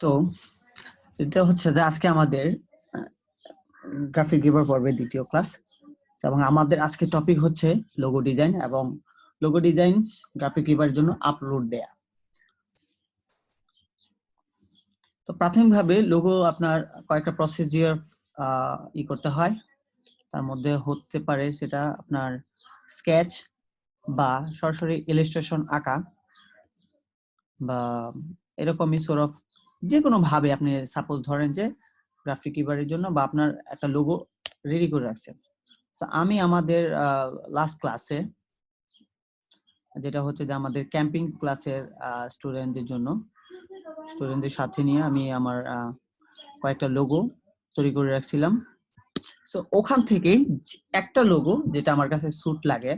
তো এটা হচ্ছে যে আজকে আমাদের গ্রাফিক গিভার পর্বের দ্বিতীয় ক্লাস এবং আমাদের আজকে টপিক হচ্ছে লোগো ডিজাইন এবং লোগো ডিজাইন গ্রাফিক গিভারের জন্য আপলোড দেয়া। তো প্রাথমিকভাবে লোগো আপনার কয়েকটা প্রসিডিউর করতে হয়। তার মধ্যে হতে পারে সেটা আপনার স্কেচ বা সরাসরি ইলাস্ট্রেশন আঁকা বা এরকমই সর্ট অফ যে কোনো ভাবে আপনি সাপোজ ধরেন যে গ্রাফিক গিভারের জন্য বা আপনার একটা লোগো রেডি করে রাখছেন। তো আমি আমাদের লাস্ট ক্লাসে যেটা হচ্ছে যে আমাদের ক্যাম্পিং ক্লাসের স্টুডেন্টদের জন্য স্টুডেন্টদের সাথে নিয়ে আমি আমার কয়েকটা লোগো তৈরি করে রাখছিলাম। সো ওখান থেকে একটা লোগো যেটা আমার কাছে স্যুট লাগে,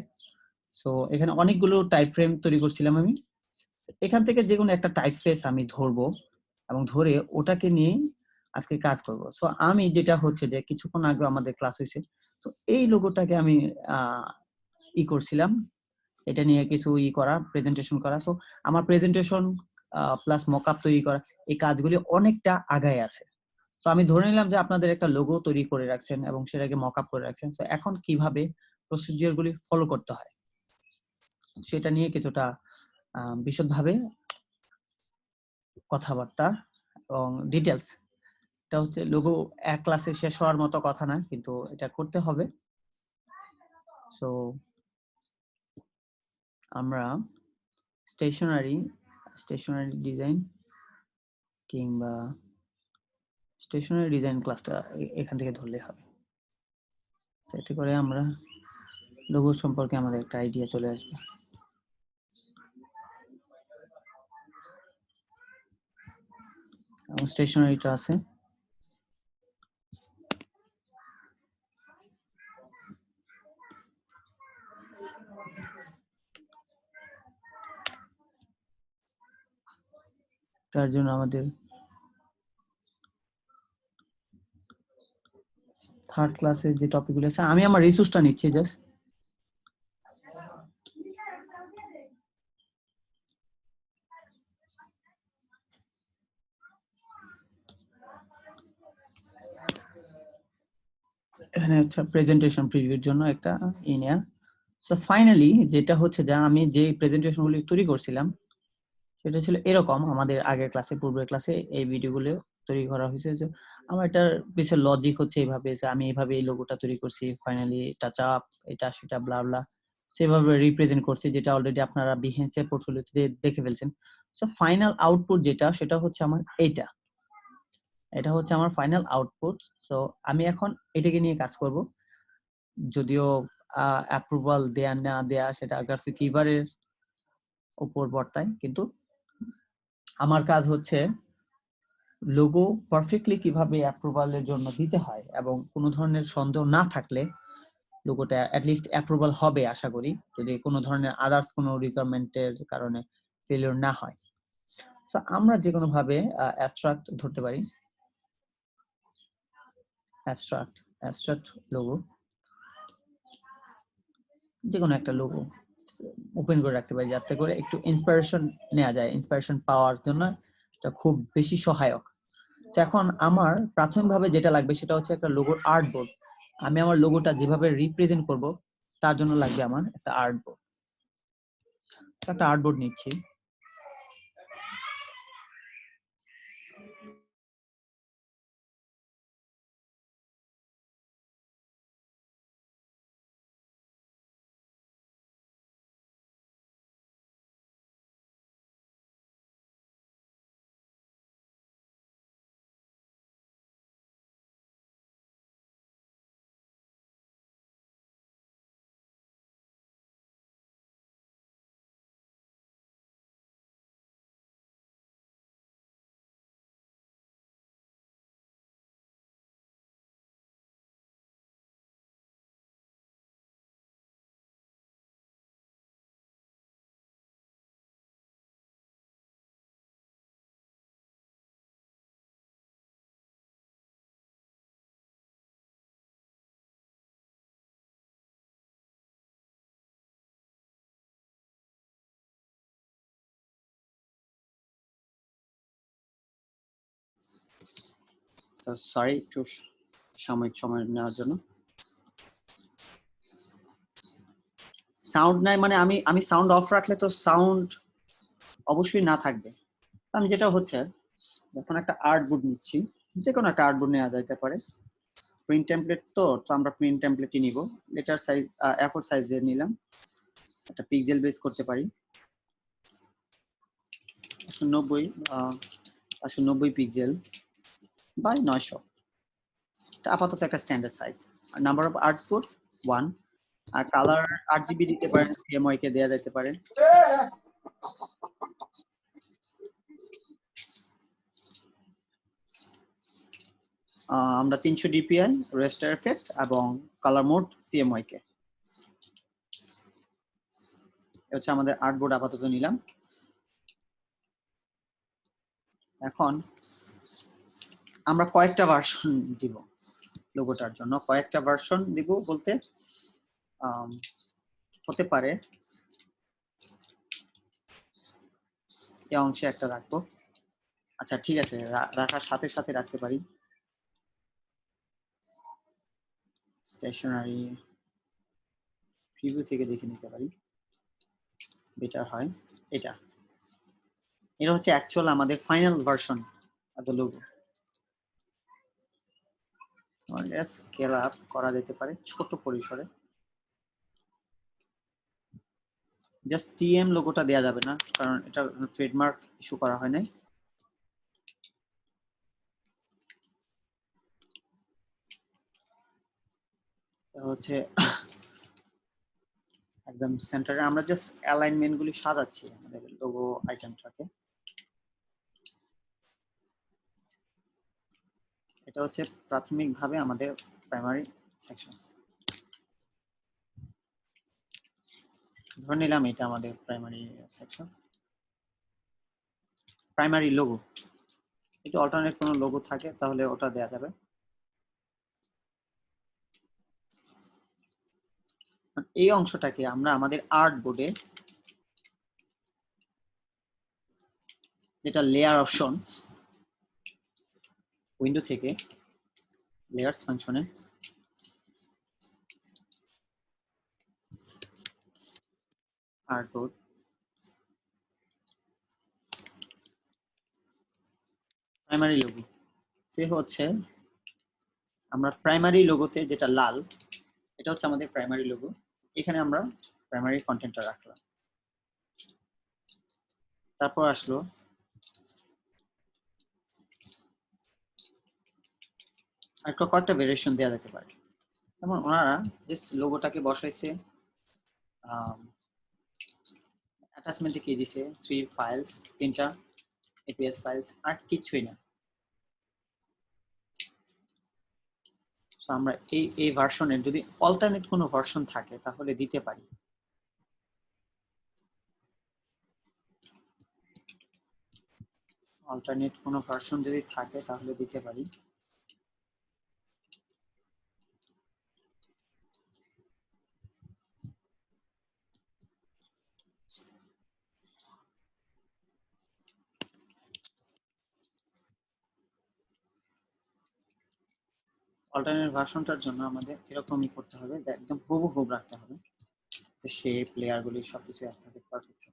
সো এখানে অনেকগুলো টাইপ ফ্রেম তৈরি করছিলাম আমি। এখান থেকে যে কোনো একটা টাইপ ফেস আমি ধরবো এবং ধরে ওটাকে নিয়ে আজকে কাজ করব। সো আমি যেটা হচ্ছে যে কিছুক্ষণ আগে আমাদের ক্লাস হয়েছে, তো এই লোগোটাকে আমি করছিলাম, এটা নিয়ে কিছু করা, প্রেজেন্টেশন করা। সো আমার প্রেজেন্টেশন প্লাস মকআপ তৈরি করা, এই কাজগুলি অনেকটা আগায় আছে। তো আমি ধরে নিলাম যে আপনাদের একটা লোগো তৈরি করে রাখছেন এবং সেটাকে মকআপ করে রাখছেন। সো এখন কিভাবে প্রসিডিউরগুলি ফলো করতে হয় সেটা নিয়ে কিছুটা বিশদভাবে কথাবার্তা এবং ডিটেলস। এটা হচ্ছে লোগো এক ক্লাসে শেষ হওয়ার মতো কথা না, কিন্তু এটা করতে হবে। সো আমরা স্টেশনারি ডিজাইন কিংবা স্টেশনারি ডিজাইন ক্লাসটা এখান থেকে ধরলে হবে। এতে করে আমরা লোগো সম্পর্কে আমাদের একটা আইডিয়া চলে আসবে। এবং স্টেশনারিটা আছে, তার জন্য আমাদের থার্ড ক্লাসের যে টপিকগুলো আছে আমি আমার রিসোর্সটা নিচ্ছি জাস্ট। এখানে হচ্ছে প্রেজেন্টেশন প্রিভিউর জন্য একটা নেয়া। সো ফাইনালি যেটা হচ্ছে যে আমি যে প্রেজেন্টেশনগুলি তৈরি করছিলাম সেটা ছিল এরকম। আমাদের আগের ক্লাসে, পূর্বের ক্লাসে এই ভিডিওগুলো তৈরি করা হয়েছে। যে আমার এটার পিছনে লজিক হচ্ছে এইভাবে যে আমি এইভাবে এই লোগোটা তৈরি করছি, ফাইনালি টাচ আপ এটা সেটা ব্লা ব্লা সেভাবে রিপ্রেজেন্ট করছি, যেটা অলরেডি আপনারা বিহেন্সে পোর্টফোলিওতে দেখে ফেলছেন। সো ফাইনাল আউটপুট যেটা সেটা হচ্ছে আমার এইটা, এটা হচ্ছে আমার ফাইনাল আউটপুট। সো আমি এখন এটাকে নিয়ে কাজ করব। যদিও অ্যাপ্রুভাল দেয়া না দেয়া সেটা গ্রাফিক গিভারের উপর বর্তায়, কিন্তু আমার কাজ হচ্ছে লোগো পারফেক্টলি কিভাবে অ্যাপ্রুভালের জন্য দিতে হয় এবং কোনো ধরনের সন্দেহ না থাকলে লোগোটা অ্যাটলিস্ট অ্যাপ্রুভাল হবে আশা করি, যদি কোনো ধরনের আদার্স কোনো রিকোয়ারমেন্টের কারণে ফেলিওর না হয়। সো আমরা যে কোনো ভাবে অ্যাবস্ট্রাক্ট ধরতে পারি, অ্যাবস্ট্রাক্ট লোগো, যে কোনো একটা লোগো ওপেন করে রাখতে পারি যাতে করে একটু ইন্সপিরেশন নেওয়া যায়। ইন্সপিরেশন পাওয়ার জন্য এটা খুব বেশি সহায়ক। তো এখন আমার প্রাথমিকভাবে যেটা লাগবে সেটা হচ্ছে একটা লোগোর আর্টবোর্ড। আমি আমার লোগোটা যেভাবে রিপ্রেজেন্ট করব তার জন্য লাগবে আমার একটা আর্টবোর্ড। একটা আর্টবোর্ড নিচ্ছি। সরি একটু সাময়িক সময় নেওয়ার জন্য। সাউন্ড নাই মানে আমি সাউন্ড অফ রাখলে তো সাউন্ড অবশ্যই না থাকবে। আমি যেটা হচ্ছে যখন একটা আর্টবোর্ড নিচ্ছি, যে কোনো একটা আর্টবোর্ড নেওয়া যাইতে পারে, প্রিন্ট টেমপ্লেট তো আমরা প্রিন্ট টেমপ্লেটই নিব। লেটার সাইজ A4 সাইজের নিলাম, একটা পিক্সেল বেস করতে পারি 90 পিক্সেল বাই 900, এটা আপাতত একটা স্ট্যান্ডার্ড সাইজ। আর নাম্বার অফ আর্টবোর্ড 1, আর কালার 8GB দিতে পারেন, CMYK দেওয়া যেতে পারে। আমরা 300 DPI রেস্টার এফেক্ট এবং কালার মোড CMYK হচ্ছে আমাদের আর্টবোর্ড আপাতত নিলাম। এখন আমরা কয়েকটা ভার্সন দিব লোগোটার জন্য, কয়েকটা ভার্সন দিব বলতে হতে পারে এই অংশে একটা রাখবো। আচ্ছা ঠিক আছে, রাখার সাথে সাথে রাখতে পারি স্টেশনারি প্রিভিউ থেকে দেখে নিতে পারি, বেটার হয়। এটা হচ্ছে অ্যাকচুয়াল আমাদের final version of the logo. Scale up করা যেতে পারে ছোট পরিসরে, জাস্ট TM লোগোটা দেয়া যাবে না কারণ এটা ট্রেডমার্ক ইস্যু করা হয় নাই। হচ্ছে একদম সেন্টারে আমরা জাস্ট অ্যালাইনমেন্ট গুলি সাজাচ্ছি আমাদের লোগো আইটেমটাকে। এটা হচ্ছে প্রাথমিকভাবে আমাদের প্রাইমারি সেকশন। ধরে নিলাম এটা আমাদের প্রাইমারি সেকশন, প্রাইমারি লোগো। যদি অল্টারনেট কোনো লোগো থাকে তাহলে ওটা দেয়া যাবে। এই অংশটাকে আমরা আমাদের আর্ট বোর্ডে, যেটা লেয়ার অপশন, উইন্ডো থেকে লেয়ার্স ফাংশনে আর্টবোর্ড, প্রাইমারি লোগো, সে হচ্ছে আমরা প্রাইমারি লোগোতে যেটা লাল, এটা হচ্ছে আমাদের প্রাইমারি লোগো। এখানে আমরা প্রাইমারি কন্টেন্টটা রাখলাম। তারপর আসলো একটা কয়েকটা ভেরিয়েশন দেওয়া যেতে পারে। যেমন ওনারা যে লোগোটাকে বসাইছে, অ্যাটাচমেন্টে কি দিছে 3 ফাইলস, 3টা APS ফাইলস, আর কিছুই না। তো আমরা এই ভার্সনের যদি অল্টারনেট কোনো ভার্সন থাকে তাহলে দিতে পারি। অল্টারনেট কোনো ভার্সন যদি থাকে তাহলে দিতে পারি। অল্টারনেট ভার্সনটার জন্য আমাদের এরকমই করতে হবে, একদম হুবহু রাখতে হবে, তো শেপ লেয়ার গুলি সবকিছু একসাথে পারফেক্ট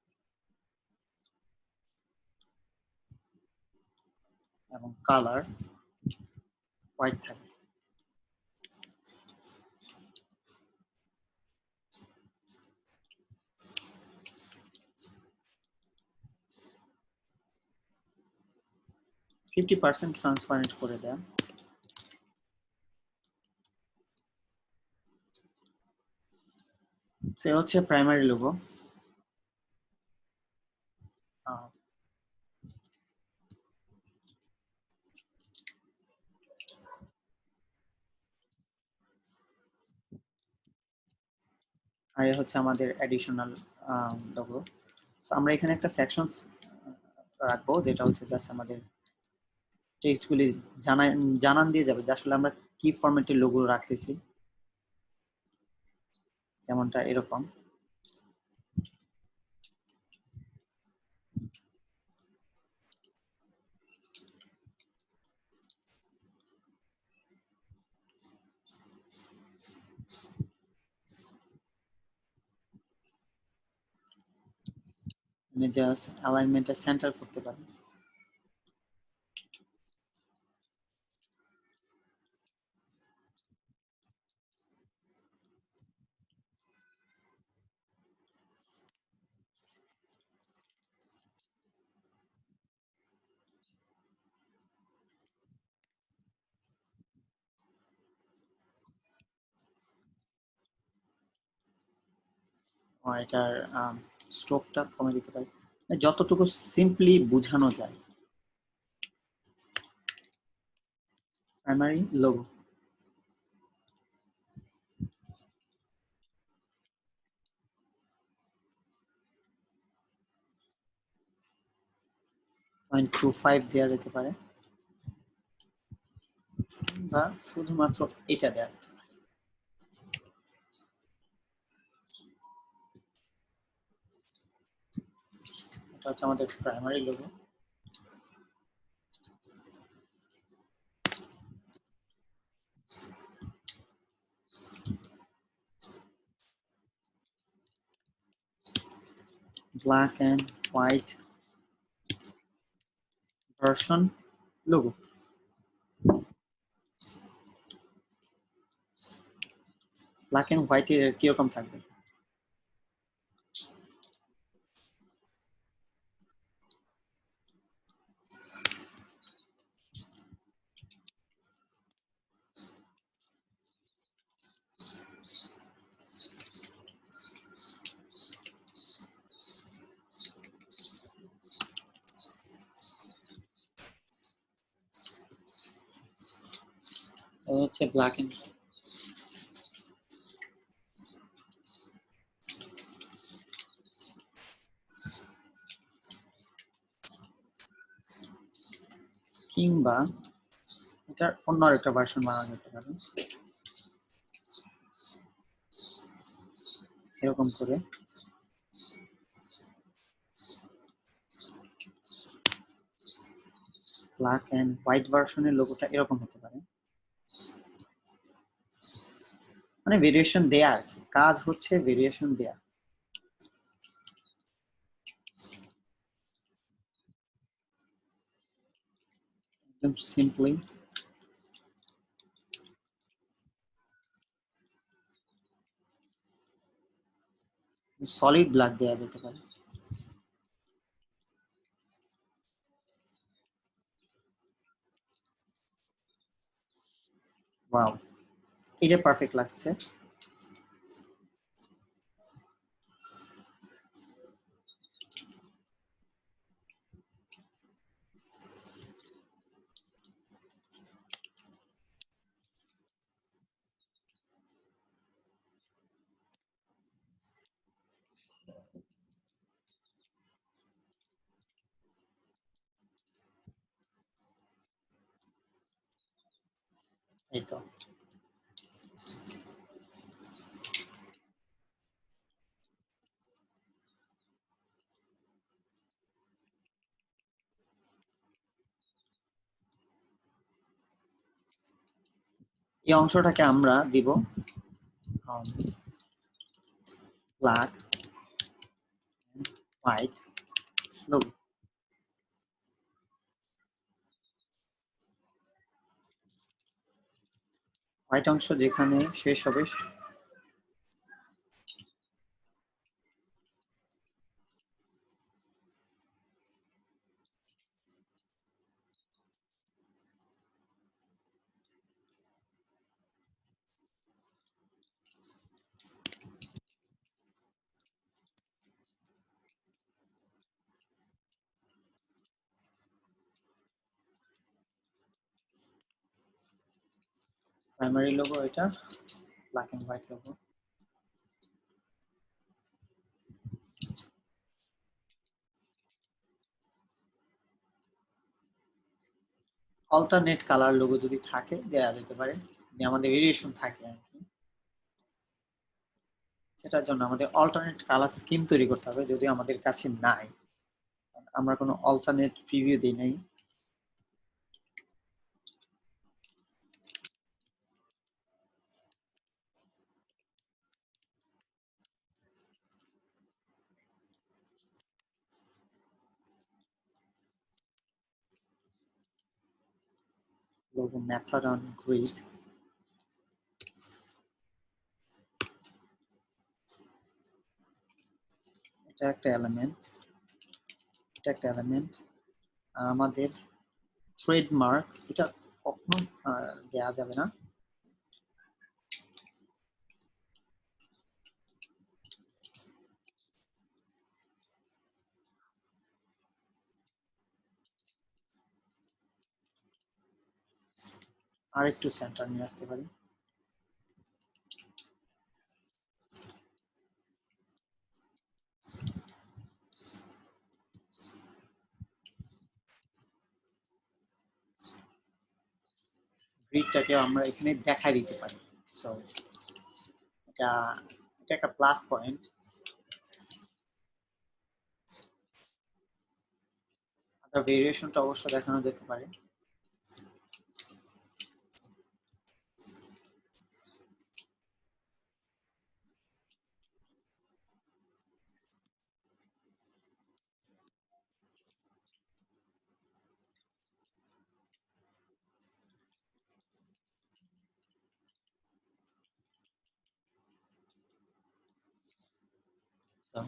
এবং কালার হোয়াইট থাকে। %50 ট্রান্সপারেন্ট করে দেয়া। সে হচ্ছে প্রাইমারি লোগো। আর এ হচ্ছে আমাদের অ্যাডিশনাল লোগো। আমরা এখানে একটা সেকশন রাখবো যেটা হচ্ছে জাস্ট আমাদের টেক্সটগুলি জানান দিয়ে যাবে যে আসলে আমরা কি ফরম্যাটে লোগো রাখতেছি, যেমনটা এরকম। মানে জাস্ট অ্যালাইনমেন্টটা সেন্টার করতে পারেন। এটার স্ট্রোকটা কমে দিতে পারি, যতটুকু সিম্পলি বোঝানো যায়। প্রাইমারি লোগো, .25 দেওয়া যেতে পারে, বা শুধুমাত্র এটা দেওয়া যেতে পারে। এটা হচ্ছে আমাদের primary logo. Black and white version logo. Black and white কিরকম থাকবে? হচ্ছে ব্ল্যাক অ্যান্ড, কিংবা এটার অন্য একটা ভার্সন বানানো যেতে পারে এরকম করে। ব্ল্যাক অ্যান্ড হোয়াইট ভার্সনের লোগোটা এরকম হতে পারে। মানে ভেরিয়েশন দেয়া, কাজ হচ্ছে ভেরিয়েশন দেয়া। একদম সিম্পলি সলিড ব্ল্যাক দেওয়া যেতে পারে। ওয়াও, এটা পারফেক্ট লাগছে। এই তো, এই অংশটাকে আমরা দিব ব্ল্যাক হোয়াইট লোগো। হোয়াইট অংশ যেখানে শেষ হবে প্রাইমারি লোগো, এটা black and white logo. Alternate colour logo যদি থাকে দেওয়া যেতে পারে, আমাদের ভেরিয়েশন থাকে আর কি। সেটার জন্য আমাদের অল্টারনেট কালার স্কিম তৈরি করতে হবে, যদি আমাদের কাছে নাই, আমরা কোনো অল্টারনেট প্রিভিউ দিই নাই। করব মেথড অন গ্রিড। এটা একটা এলিমেন্ট, এটা একটা এলিমেন্ট। আর আমাদের ট্রেডমার্ক এটা কখনো দেয়া যাবে না। আর একটু সেন্টার নিয়ে আসতে পারি। গ্রিডটাকে আমরা এখানে দেখাই দিতে পারি। সো এটা এটা একটা প্লাস পয়েন্ট। আর ভেরিয়েশনটা অবশ্য দেখানো যেতে পারে। So,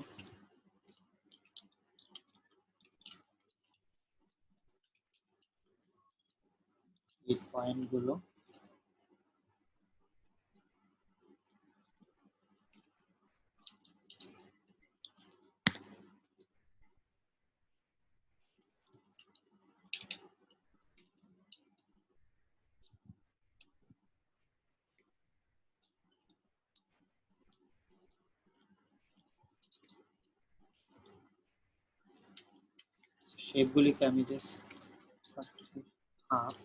এই পয়েন্টগুলো শেপগুলিকে আমি জাস্ট হাফ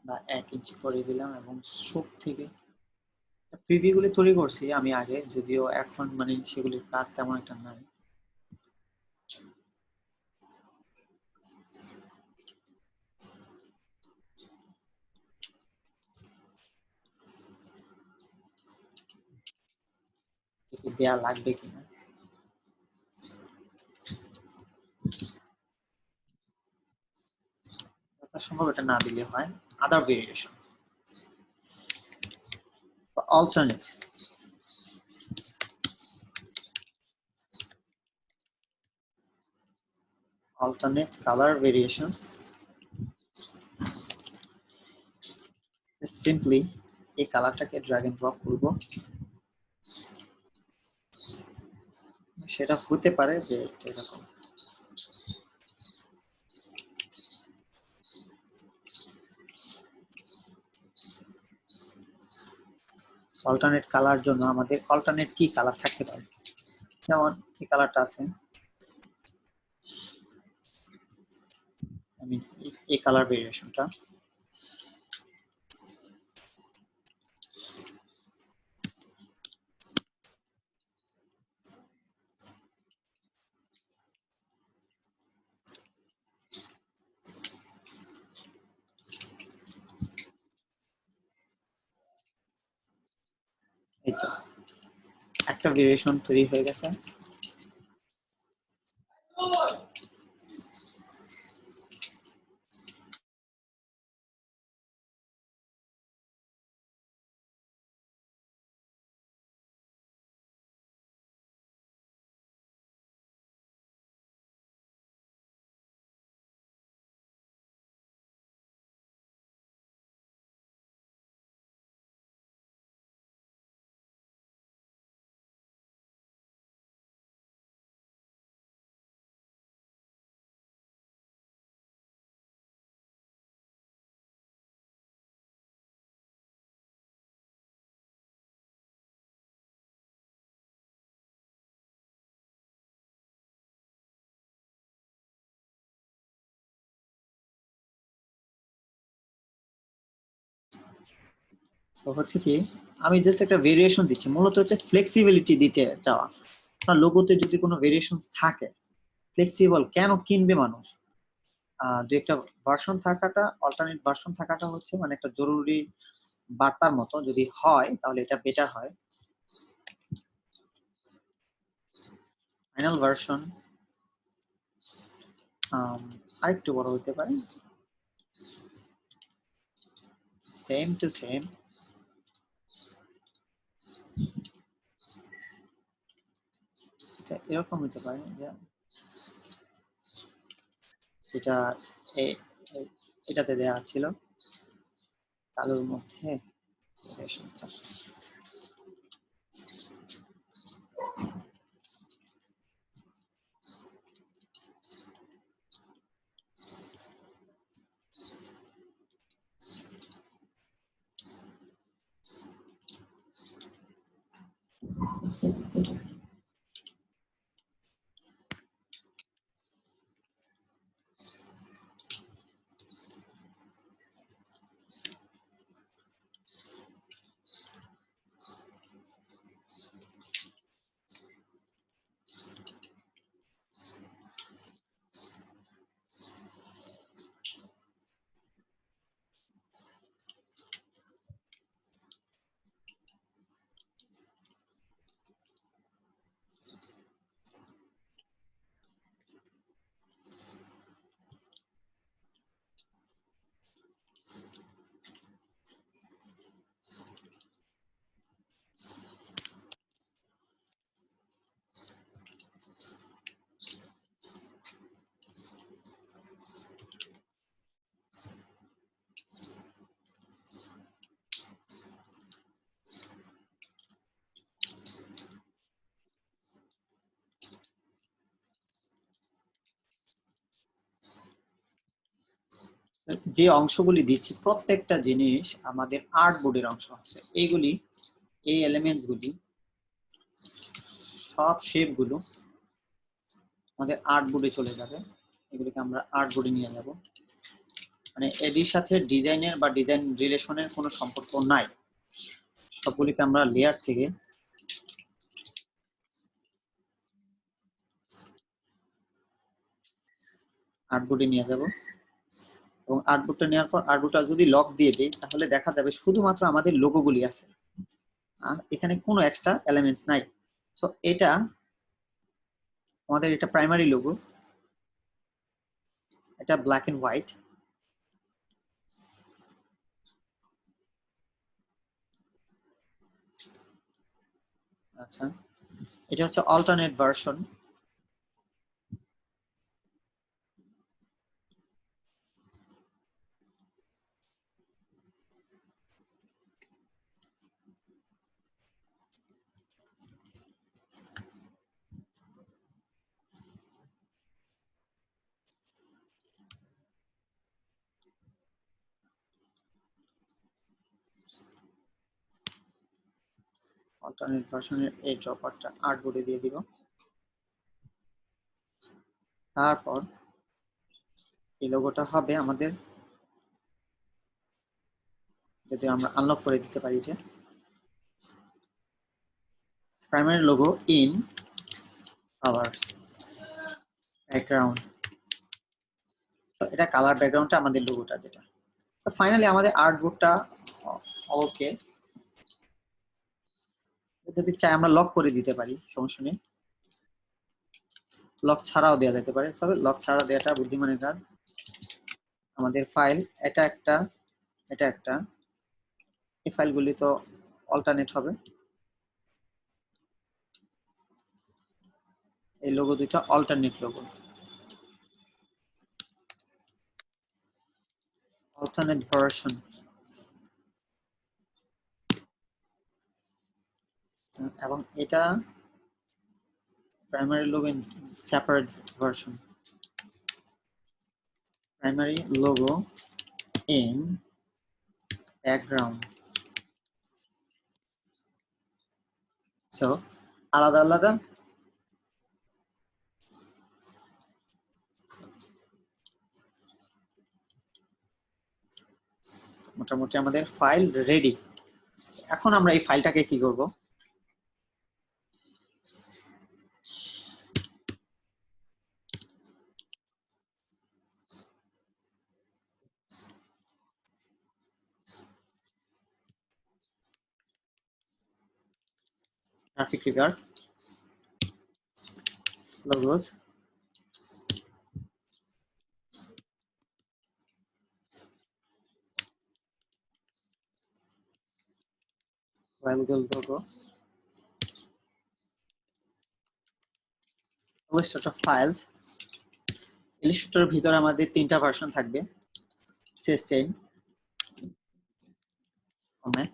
বা 1 ইঞ্চি করে দিলাম এবং স্ট্রোক থেকে প্রিভিউগুলি তৈরি করছি আমি আগে, যদিও এখন মানে সেগুলির কাজ তেমন একটা নাই। দেয়া লাগবে কিনা সম্ভব, এটা না দিলে হয়। আদার variation alternate color variations. Simply এই কালারটাকে ড্র্যাগ এন্ড ড্রপ করব। সেটা হতে পারে যে এরকম অল্টারনেট কালার জন্য আমাদের অল্টারনেট কি কালার থাকতে পারে, যেমন এই কালারটা আছে, আমি এই কালার ভেরিয়েশনটা এই তো একটা ভেরিয়েশন তৈরি হয়ে গেছে। তো হচ্ছে কি, আমি জাস্ট একটা ভেরিয়েশন দিচ্ছি, মূলত হচ্ছে ফ্লেক্সিবিলিটি দিতে চাওয়া। আপনার লোগোতে যদি কোনো ভেরিয়েশন থাকে, ফ্লেক্সিবল কেন কিনবে মানুষ? দু একটা ভার্সন থাকাটা, অল্টারনেট ভার্সন থাকাটা হচ্ছে মানে একটা জরুরি বার্তার মতো, যদি হয় তাহলে এটা বেটার হয়। ফাইনাল ভার্সন আরেকটু বড় হতে পারে, সেম টু সেম। এটা এরকম হতে পারে যে এটা এটাতে দেওয়া ছিল কালোর মধ্যে। যে অংশগুলি দিচ্ছি প্রত্যেকটা জিনিস আমাদের আর্টবোর্ডের অংশ আছে। এইগুলি, এই এলিমেন্টস গুলি, সব শেপ গুলো আমাদের আর্টবোর্ডে চলে যাবে। এগুলিকে আমরা আর্টবোর্ডে নিয়ে যাব। মানে এটির সাথে ডিজাইনের বা ডিজাইন রিলেশনের কোনো সম্পর্ক নাই। সবগুলিকে আমরা লেয়ার থেকে আর্টবোর্ডে নিয়ে যাব, এবং আর্টবোর্ডটা নেওয়ার পর আর্টবোর্ডটা যদি লক দিয়ে দিই তাহলে দেখা যাবে শুধুমাত্র আমাদের লোগোগুলি আছে, আর এখানে কোনো এক্সট্রা এলিমেন্টস নাই। সো এটা আমাদের, এটা প্রাইমারি লোগো, এটা ব্ল্যাক এন্ড হোয়াইট। আচ্ছা, এটা হচ্ছে অল্টারনেট ভার্সন। অল্টারনেট ভার্সনের এই ড্রপারটা আর্টবোর্ডে দিয়ে দিব। তারপর এই লোগোটা হবে আমাদের, যদি আমরা আনলক করে দিতে পারি, এটা primary logo in colour background. তো এটা কালার ব্যাকগ্রাউন্ডটা আমাদের লোগোটা যেটা। তো ফাইনালি আমাদের আর্টবোর্ডটা ওকে। যদি চাই আমরা লক করে দিতে পারি, সমস্যা নেই, লক ছাড়াও দেওয়া যেতে পারে, তবে লক ছাড়া দেওয়াটা বুদ্ধিমানের কাজ। আমাদের ফাইল এটা একটা, এটা একটা, এই ফাইলগুলি তো অল্টারনেট হবে। এই লোগো দুইটা অল্টারনেট লোগো, অল্টারনেট ভার্সন। এবং এটা primary logo in separate version, primary logo in background. So আলাদা আলাদা মোটামুটি আমাদের ফাইল রেডি। এখন আমরা এই ফাইলটাকে কি করব, গ্রাফিক রিভার লোগোস, ফাইলগুলো লোগো ইলাস্ট্রেটর ফাইলস। ইলাস্ট্রেটরের ভিতরে আমাদের 3টা ভার্সন থাকবে, CS10 format,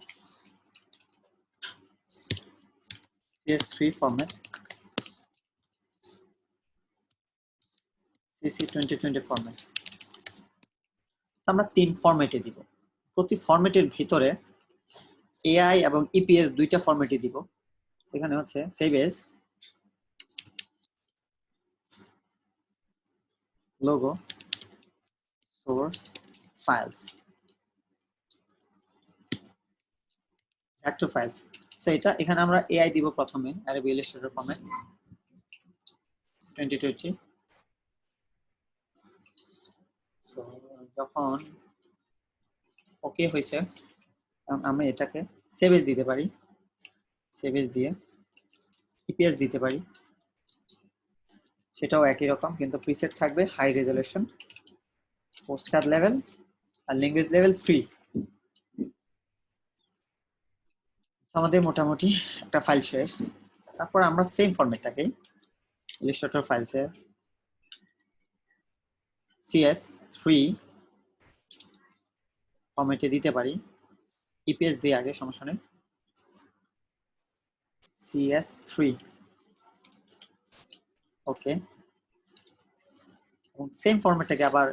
CS3 format, CC 2020 format. আমরা 3 ফরম্যাটে দিব। প্রতি ফরম্যাটের ভিতরে AI এবং EPS 2টা ফরম্যাটে দিব। সেখানে হচ্ছে save age, logo, source, files, active files. So এটা এখানে আমরা AI দিব প্রথমে, Adobe Illustrator ফরম্যাট 2020। সো যখন ওকে হয়েছে আমরা এটাকে সেভ এজ দিতে পারি, সেভ এজ দিয়ে EPS দিতে পারি, সেটাও একই রকম, কিন্তু প্রিসেট থাকবে হাই রেজলিউশন, পোস্টকার্ড লেভেল আর ল্যাঙ্গুয়েজ লেভেল 3। আমাদের মোটামুটি একটা ফাইল শেষ। তারপর আমরা সেম ফরম্যাটটাকে ইলাস্ট্রেটর ফাইলসে CS3 ফরম্যাটে দিতে পারি, EPS দিয়ে আগে, সমস্যা নেই, CS3 ওকে। এবং সেম ফরম্যাটটাকে আবার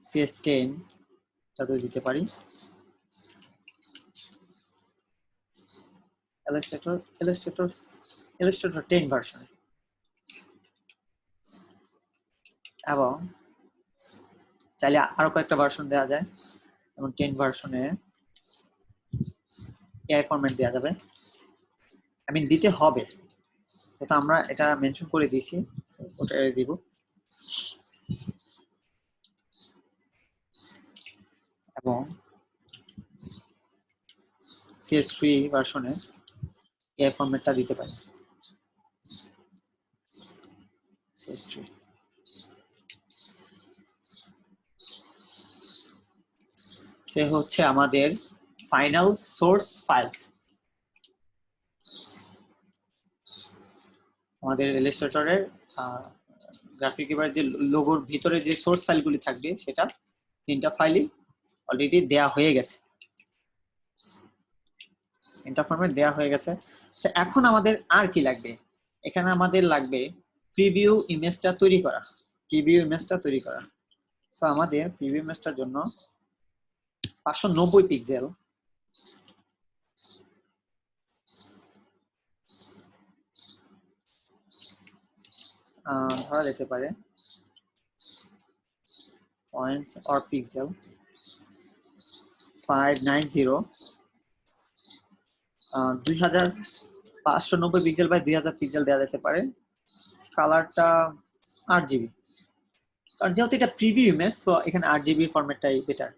CS10 টাতে দিতে পারি, ইলাস্ট্রেটর 10 ভার্সনে। এবং চাইলে আরো কয়েকটা ভার্সন দেওয়া যায়, যেমন 10 ভার্সনে AI ফরম্যাট দেওয়া যাবে, দিতে হবে, এটা আমরা এটা মেনশন করে দিয়েছি, ওটা দিব। এবং CS3 ভার্সনে AI ফরম্যাটটা দিতে পারি, CS3। সে হচ্ছে আমাদের ফাইনাল সোর্স ফাইলস। আমাদের ইলাস্ট্রেটরের গ্রাফিক এবার যে লোগোর ভিতরে যে সোর্স ফাইলগুলি থাকবে, সেটা 3টা ফাইলই অলরেডি দেয়া হয়ে গেছে, 3টা ফরম্যাট দেয়া হয়ে গেছে। এখন আমাদের আর কি লাগবে? এখানে আমাদের লাগবে প্রিভিউ ইমেজটা তৈরি করা, প্রিভিউ ইমেজটা তৈরি করা। সো আমাদের প্রিভিউ ইমেজটার জন্য 590 পিক্সেল ধরা যেতে পারে, points or pixel 590, 2590 pixel by 2000 pixel দেওয়া যেতে পারে। কালারটা 8GB, কারণ যেহেতু এটা প্রিভিউ ইমেজ, সো এখানে 8GB ফরম্যাটটাই বেটার।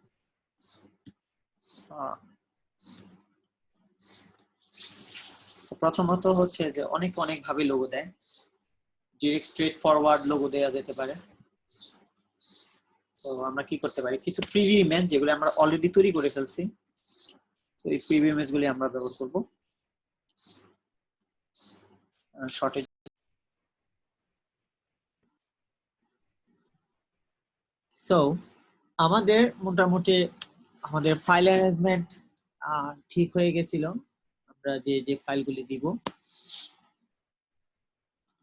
প্রথমত হচ্ছে যে অনেক ভাবে লোগো দেয়, ডিরেক্ট স্ট্রেট ফরওয়ার্ড লোগো দেওয়া যেতে পারে। তো আমরা কি করতে পারি, কিছু প্রিভিউ ইমেজ যেগুলো আমরা অলরেডি তৈরি করে ফেলছি, তো এই প্রিভিউ ইমেজগুলি আমরা ব্যবহার করব শর্টে। সো আমাদের মোটামুটি আমাদের ফাইল অ্যারেঞ্জমেন্ট ঠিক হয়ে গেছিল, আমরা যে ফাইলগুলি দিব।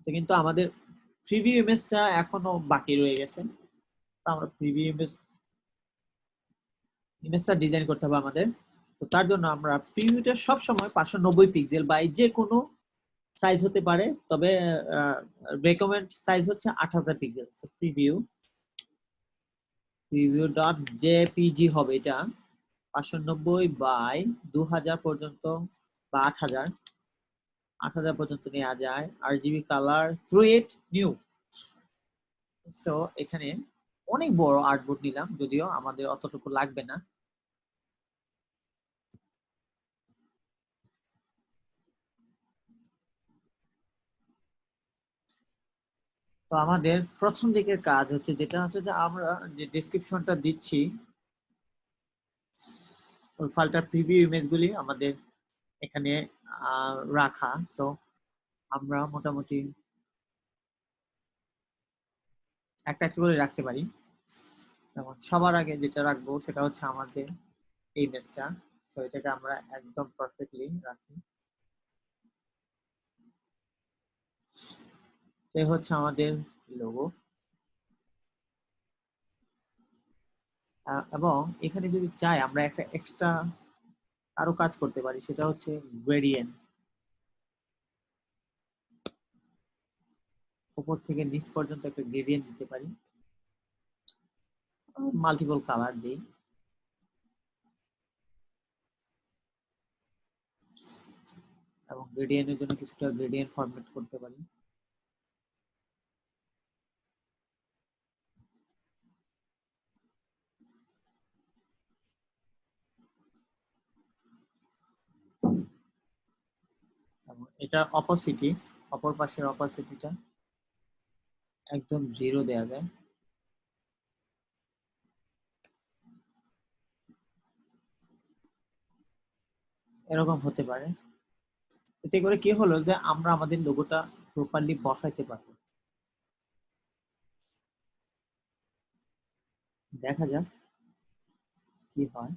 তো কিন্তু আমাদের প্রিভিউ ইমেজটা এখনো বাকি রয়ে গেছে, তো আমরা প্রিভিউ ইমেজটা ডিজাইন করতে হবে আমাদের। তো তার জন্য আমরা প্রিভিউটা সব সময় 590 পিক্সেল বাই যে কোনো সাইজ হতে পারে, তবে রেকমেন্ড সাইজ হচ্ছে 8000 পিক্সেল। preview.jpg হবে, এটা 590 বাই 2000 পর্যন্ত বা 8000 পর্যন্ত নেওয়া যায়। RGB colour, create new. So এখানে অনেক বড় আর্টবোর্ড নিলাম, যদিও আমাদের অতটুকু লাগবে না। তো আমাদের প্রথম দিকের কাজ হচ্ছে যেটা হচ্ছে যে আমরা যে ডেসক্রিপশনটা দিচ্ছি, ওই ফাইলটার প্রিভিউ ইমেজগুলি আমাদের এখানে রাখা। সো আমরা মোটামুটি একটা করে রাখতে পারি। যেমন সবার আগে যেটা রাখবো সেটা হচ্ছে আমাদের এই ইমেজটা। তো এটাকে আমরা একদম পারফেক্টলি রাখি। এই হচ্ছে আমাদের লোগো। এবং এখানে যদি চাই আমরা একটা এক্সট্রা আরো কাজ করতে পারি, সেটা হচ্ছে গ্রেডিয়েন্ট। উপর থেকে নিচ পর্যন্ত একটা গ্রেডিয়েন্ট দিতে পারি, মাল্টিপল কালার দিই। এবং গ্রেডিয়েন্টের জন্য কিছুটা গ্রেডিয়েন্ট ফরম্যাট করতে পারি। এবং এটা অপোসিটি, অপর পাশের অপোসিটিটা একদম 0 দেয়া যায়। এরকম হতে পারে। এতে করে কি হলো যে আমরা আমাদের লোগোটা প্রপারলি বসাইতে পারবো। দেখা যাক কি হয়।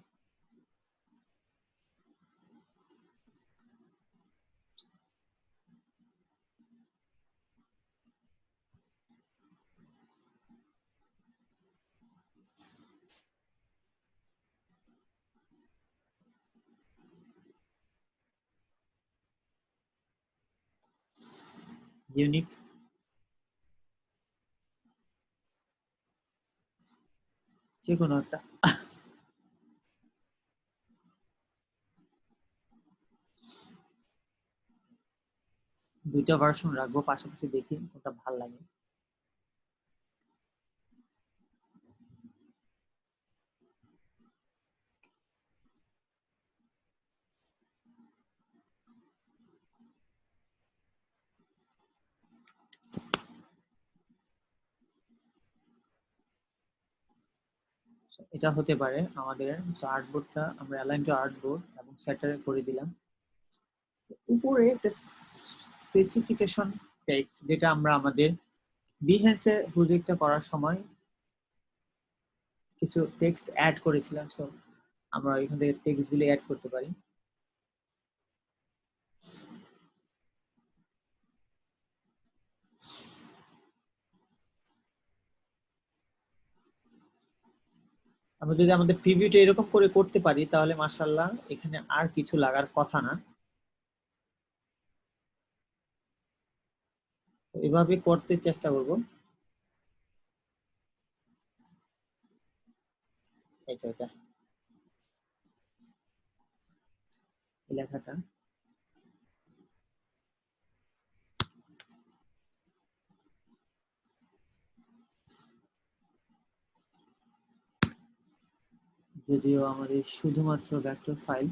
ইউনিক, যে কোনো একটা। দুইটা ভার্সন রাখবো পাশাপাশি, দেখি কোনটা ভাল লাগে। এটা হতে পারে আমাদের আর্টবোর্ডটা আমরা অ্যালাইন টু আর্টবোর্ড এবং সেন্টারে করে দিলাম। উপরে একটা স্পেসিফিকেশন টেক্সট, যেটা আমরা আমাদের বিহেন্সে প্রজেক্টটা করার সময় কিছু টেক্সট অ্যাড করেছিলাম। সো আমরা এখান থেকে টেক্সটগুলো অ্যাড করতে পারি। আমরা যদি আমাদের প্রিভিউটা এরকম করে করতে পারি তাহলে মাশাআল্লাহ এখানে আর কিছু লাগার কথা না। এভাবে করতে চেষ্টা করব। এটা লেখাটা যদিও আমাদের শুধুমাত্র vector file,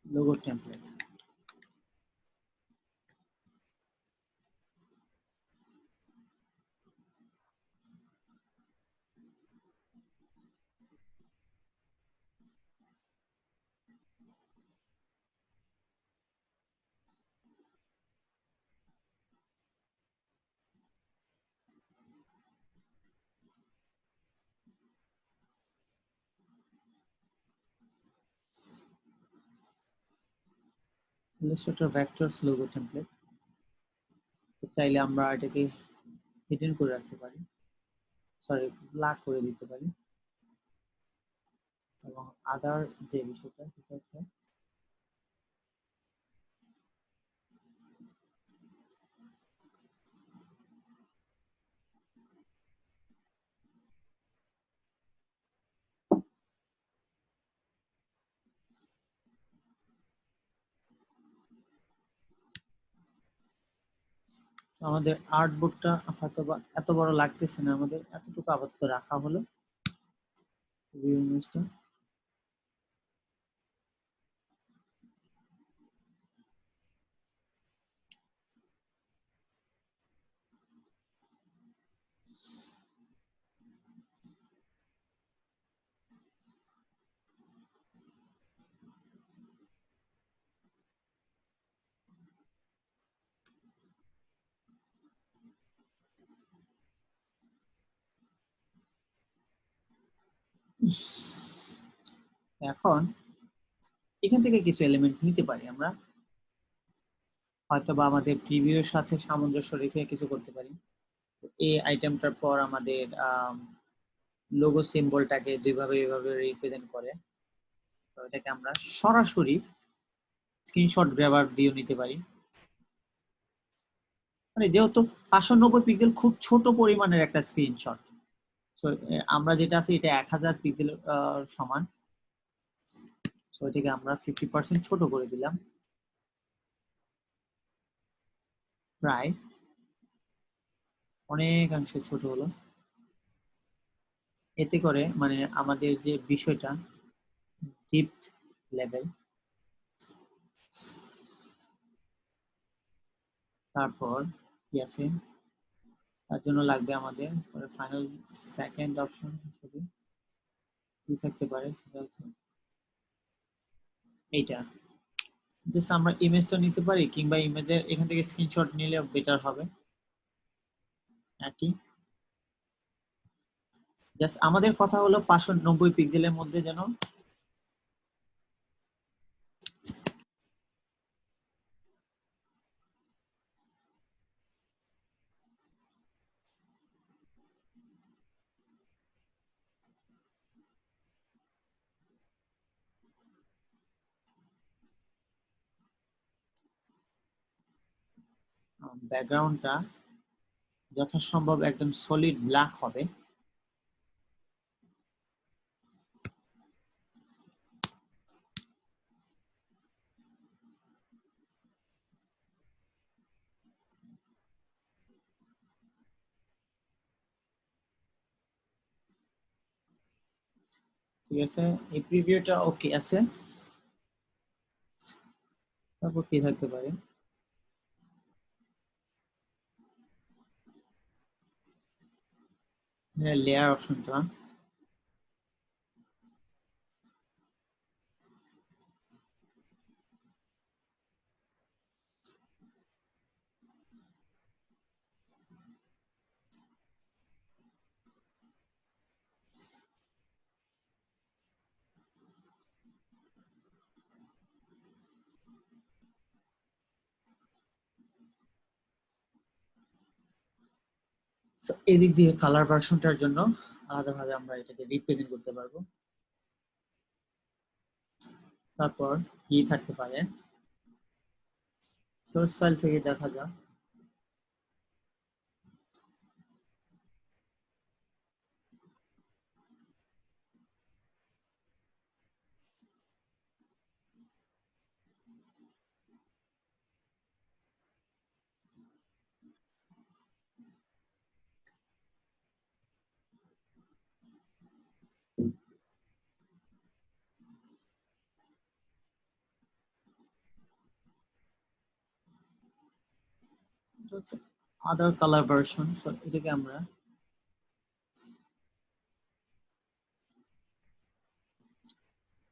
logo template. Illustrator vectors logo template. চাইলে আমরা এটাকে হিডেন করে রাখতে পারি, সরি ব্ল্যাক করে দিতে পারি। এবং আদার যে বিষয়টা সেটা হচ্ছে আমাদের আর্টবোর্ডটা হয়তো বা এত বড় লাগতেছে না, আমাদের এতটুকু আপাতত রাখা হলো ইমেজটা। এখন এখান থেকে কিছু এলিমেন্ট নিতে পারি আমরা, হয়তো বা আমাদের প্রিভিউর সাথে সামঞ্জস্য রেখে কিছু করতে পারি। এই আইটেমটার পর আমাদের লোগো সিম্বলটাকে দুইভাবে এইভাবে রিপ্রেজেন্ট করে, তো এটাকে আমরা সরাসরি স্ক্রিনশট গ্র্যাবার দিয়ে নিতে পারি। মানে যেহেতু 590 পিক্সেল খুব ছোট পরিমাণের একটা স্ক্রিনশট, তো আমরা যেটা আছে এটা 1000 পিক্সেল সমান, তো এটাকে আমরা 50% ছোট করে দিলাম, প্রায় অনেকাংশে ছোট হলো। এতে করে মানে আমাদের যে বিষয়টা ডিপথ লেভেল, তারপর কি আছে তার জন্য লাগবে আমাদের ফাইনাল সেকেন্ড অপশন হিসেবে কি থাকতে পারে, সেটা হচ্ছে এইটা। জাস্ট আমরা ইমেজটা নিতে পারি, কিংবা ইমেজের এখান থেকে স্ক্রিনশট নিলে বেটার হবে। একই, জাস্ট আমাদের কথা হলো 590 পিক্সেলের মধ্যে যেন ব্যাকগ্রাউন্ডটা যথাসম্ভব একদম সলিড ব্ল্যাক হবে। ঠিক আছে, এই প্রিভিউটা ওকে আছে। তারপর কি থাকতে পারে, লেয়ার অপশনটা এদিক দিয়ে কালার ভার্সনটার জন্য আলাদাভাবে আমরা এটাকে রিপ্রেজেন্ট করতে পারবো। তারপর কি থাকতে পারে, সোর্স ফাইল থেকে দেখা যাক। আদার কালার ভার্সন, এটাকে আমরা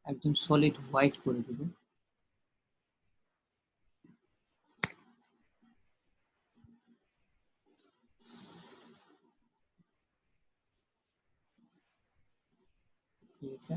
একদম সলিড হোয়াইট করে দেব। ঠিক আছে,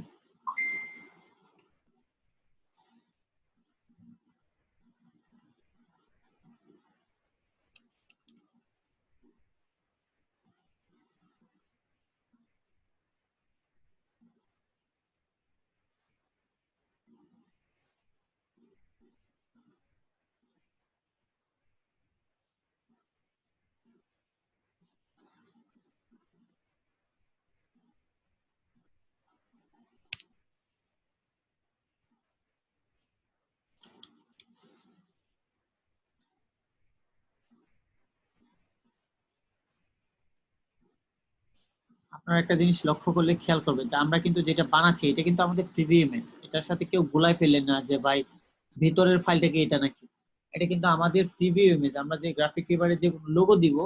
আপনারা একটা জিনিস লক্ষ্য করলে খেয়াল করবেন যে আমরা কিন্তু যেটা বানাচ্ছি এটা কিন্তু আমাদের প্রিভিউ ইমেজ, এটার সাথে কেউ গুলাই ফেললেন না যে ভাই ভিতরের ফাইলটাকে এটা নাকি। এটা কিন্তু আমাদের প্রিভিউ ইমেজ। আমরা যে গ্রাফিক রিভারে যে লোগো দিব,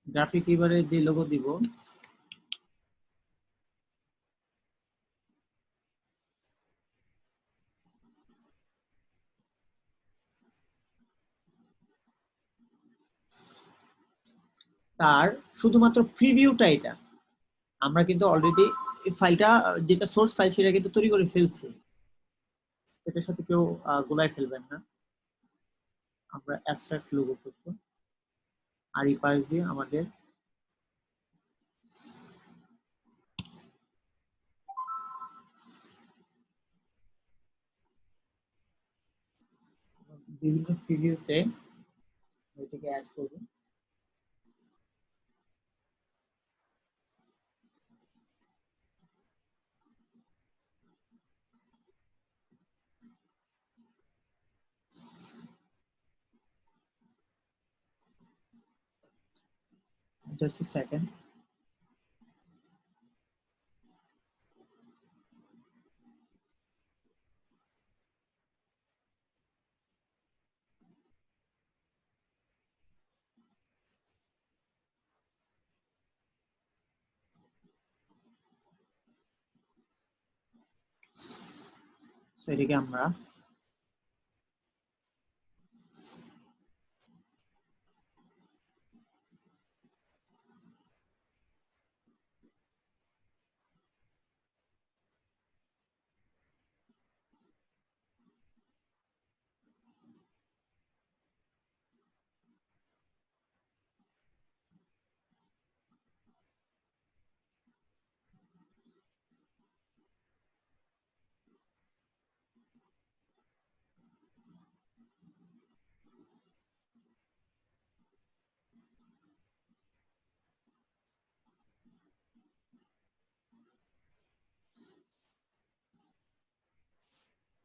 গ্রাফিক রিভারে যে লোগো দিব তার শুধুমাত্র প্রিভিউটা এটা, আমরা কিন্তু অলরেডি এই ফাইলটা যেটা সোর্স ফাইল সেটা কিন্তু তৈরি করে ফেলছি, এটার সাথে কেউ গোলায় ফেলবেন না। আমরা অ্যাবস্ট্রাক্ট লোগো করব, আর এই পাশ দিয়ে আমাদের বিভিন্ন প্রিভিউতে এটাকে অ্যাড করব। Just a second. সো এটাকে আমরা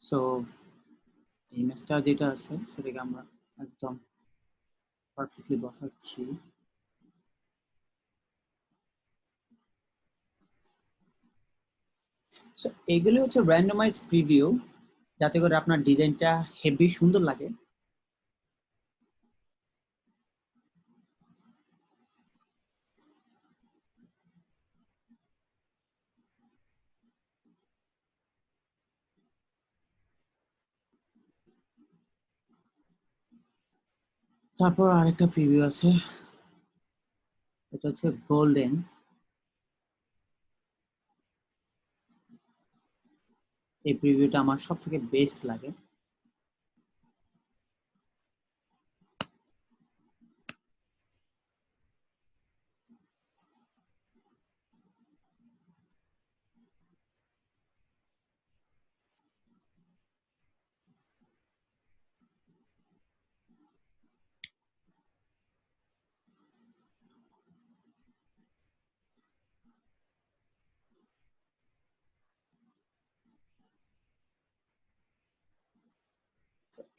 সো ইমেজটা যেটা আছে সেটাকে আমরা একদম পারফেক্টলি বসাচ্ছি। সো এগুলো হচ্ছে র্যান্ডমাইজ প্রিভিউ, যাতে করে আপনার ডিজাইনটা হেভি সুন্দর লাগে। তারপর আরেকটা প্রিভিউ আছে, এটা হচ্ছে গোল্ডেন। এই প্রিভিউটা আমার সব থেকে বেস্ট লাগে।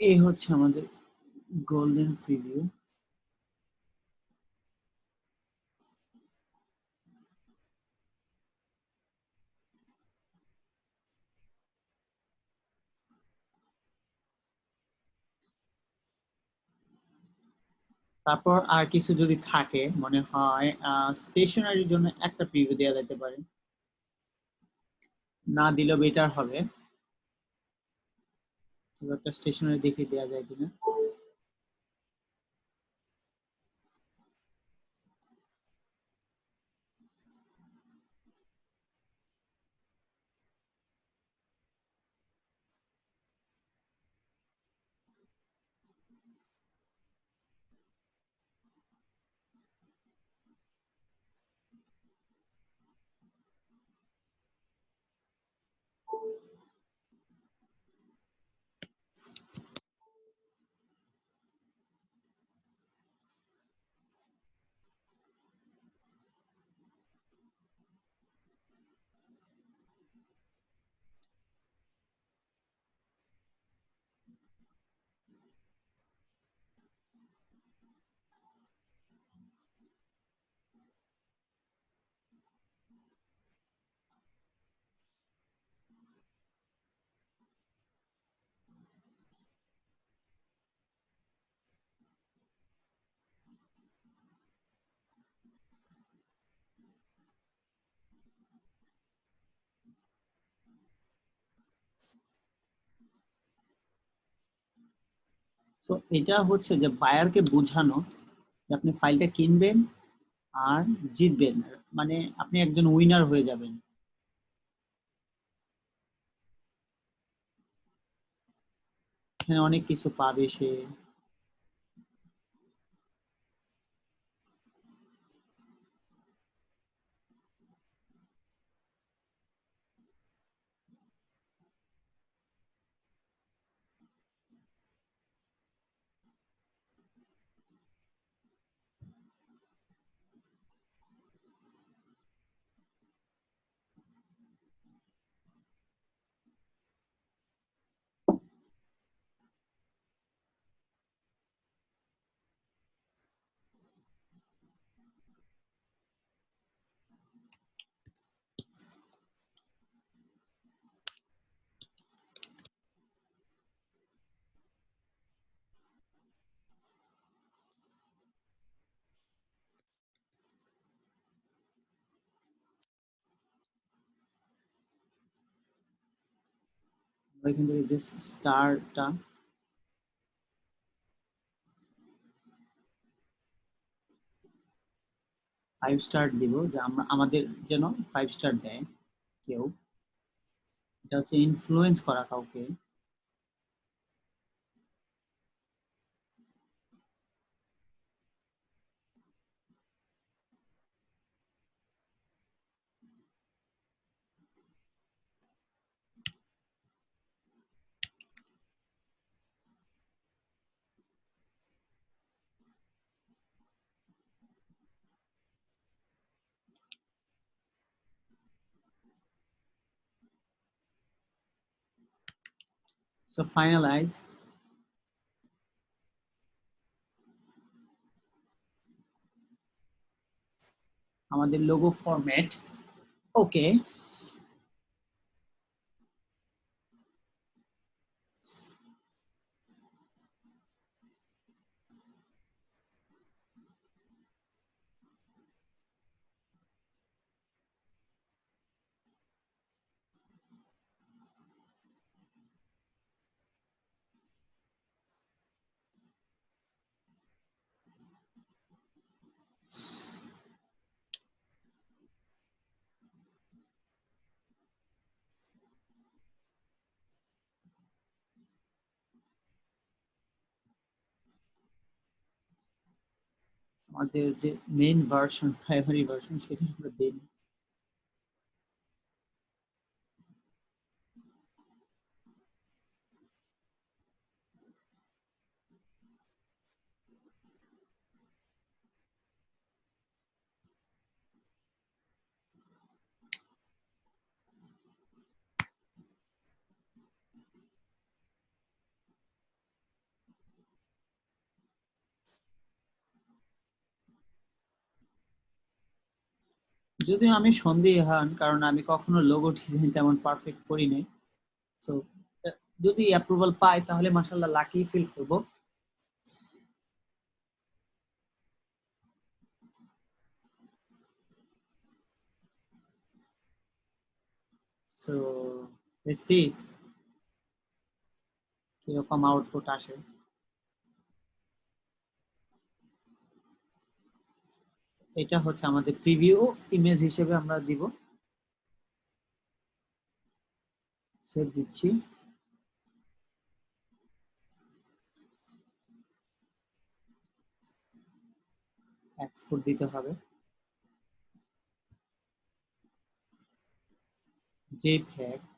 এই হচ্ছে আমাদের গোল্ডেন প্রিভিউ। তারপর আর কিছু যদি থাকে মনে হয় স্টেশনারির জন্য একটা প্রিভিউ দেওয়া যেতে পারে, না দিলেও বেটার হবে। একটা স্টেশনারি দেখে দেওয়া যায় কিনা। তো এটা হচ্ছে যে বায়ারকে বোঝানো যে আপনি ফাইলটা কিনবেন আর জিতবেন, মানে আপনি একজন উইনার হয়ে যাবেন। এখানে অনেক কিছু পাবে সে। এখান থেকে যে স্টারটা 5 স্টার দিব, যে আমরা আমাদের যেন 5 স্টার দেয় কেউ। এটা হচ্ছে ইনফ্লুয়েন্স করা কাউকে। সো ফাইনালাইজ আমাদের লোগো ফরম্যাট। ওকে, আমাদের যে মেইন ভার্সন, প্রাইমারি ভার্সন, সেটা আমরা দিই। যদিও আমি সন্দিহান, কারণ আমি কখনো লোগো ডিজাইন তেমন পারফেক্ট করি নাই। তো যদি অ্যাপ্রুভাল পাই তাহলে মাশাআল্লাহ লাকি ফিল করব। সো লেটস সি কিরকম আউটপুট আসে। এটা হচ্ছে আমাদের প্রিভিউ ইমেজ হিসেবে আমরা দিব। সেভ দিচ্ছি। এক্সপোর্ট দিতে হবে জেপিইজি।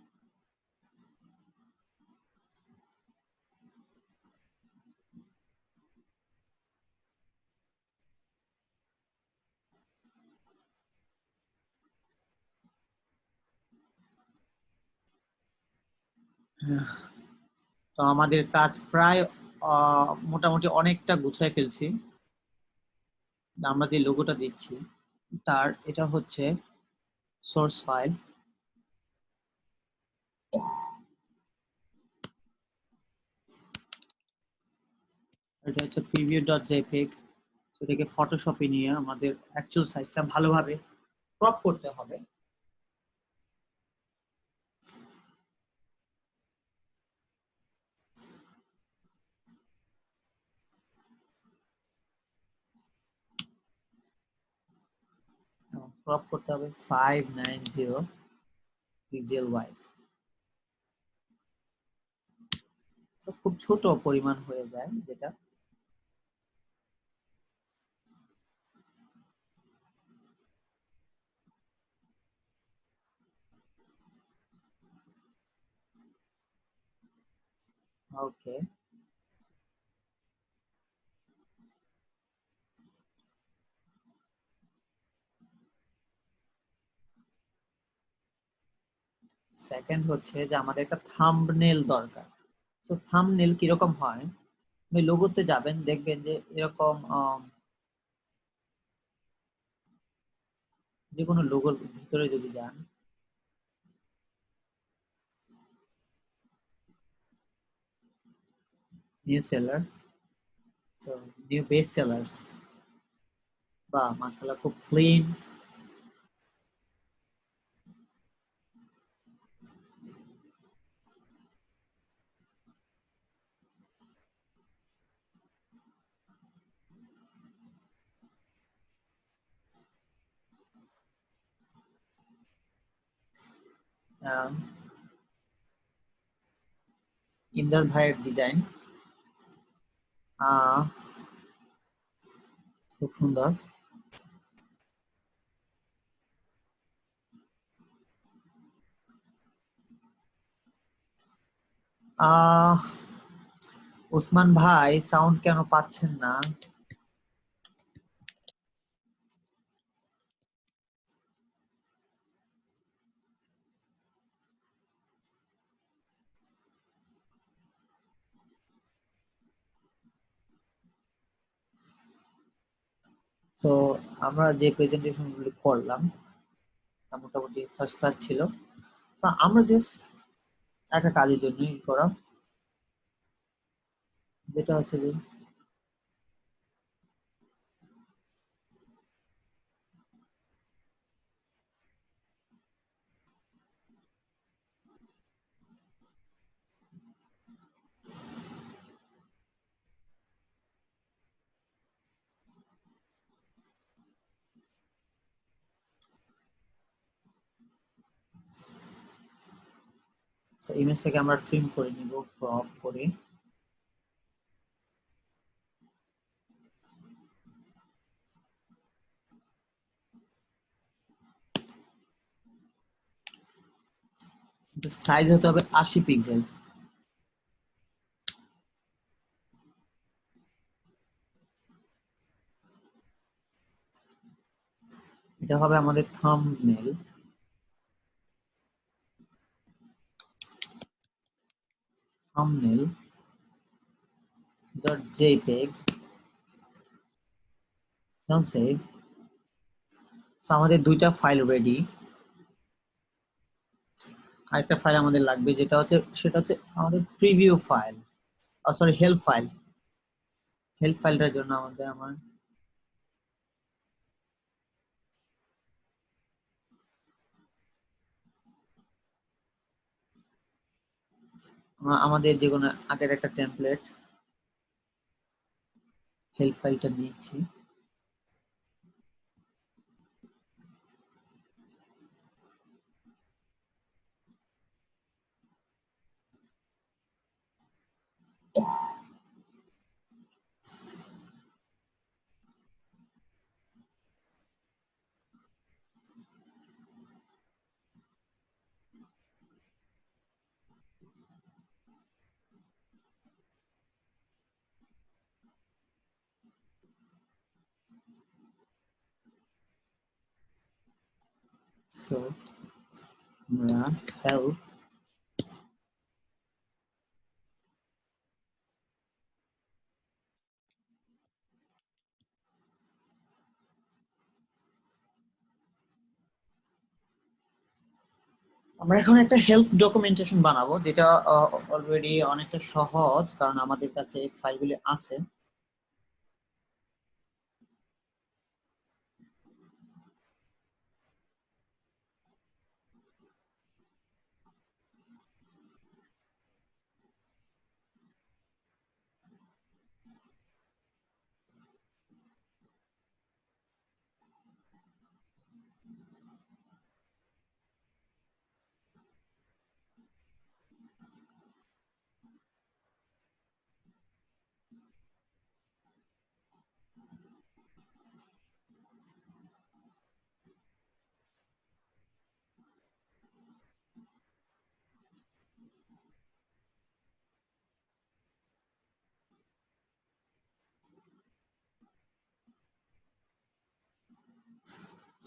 তো আমাদের কাজ প্রায় মোটামুটি অনেকটা গুছাই ফেলছি। আমরা যে লোগোটা দিচ্ছি তার এটা হচ্ছে সোর্স ফাইল। এটা হচ্ছে preview.jpg। সেটাকে ফটোশপে নিয়ে আমাদের অ্যাকচুয়াল সাইজটা ভালোভাবে ক্রপ করতে হবে। ক্রপ করতে হবে 590 পিক্সেল ওয়াইজ। খুব ছোট পরিমাণ হয়ে যায় যেটা। ওকে, সেকেন্ড হচ্ছে যে আমাদের একটা থাম্বনেল দরকার। তো থাম্বনেল কিরকম হয়, আপনি লোগোতে যাবেন, দেখবেন যে এরকম যে কোনো লোগোর ভিতরে যদি যান, নিউ সেলার, তো নিউ বেস্ট সেলার্স, বা মাশাআল্লাহ খুব ক্লিন। ইমদাদ ভাইয়ের ডিজাইন খুব সুন্দর। ওসমান ভাই সাউন্ড কেন পাচ্ছেন না? তো আমরা যে প্রেজেন্টেশন গুলি করলাম তা মোটামুটি ফার্স্ট ক্লাস ছিল। তো আমরা জাস্ট একটা কাজের জন্যই করা, যেটা হচ্ছে যে ইমেজটাকে আমরা ট্রিম করে নিব, ক্রপ করে। সাইজ হতে হবে 80 পিক্সেল। এটা হবে আমাদের thumbnail. Thumbnail dot JPEG, save. আমাদের দুইটা ফাইল রেডি। আরেকটা ফাইল আমাদের লাগবে, যেটা হচ্ছে সেটা হচ্ছে আমাদের preview file, sorry help file. Help ফাইলটার জন্য আমাদের যে কোনো আগের একটা টেমপ্লেট হেল্প ফাইলটা নিয়েছি। সো আমরা হেল্প আমরা এখন একটা হেল্প ডকুমেন্টেশন বানাবো, যেটা অলরেডি অনেকটা সহজ, কারণ আমাদের কাছে এই ফাইলগুলি আছে।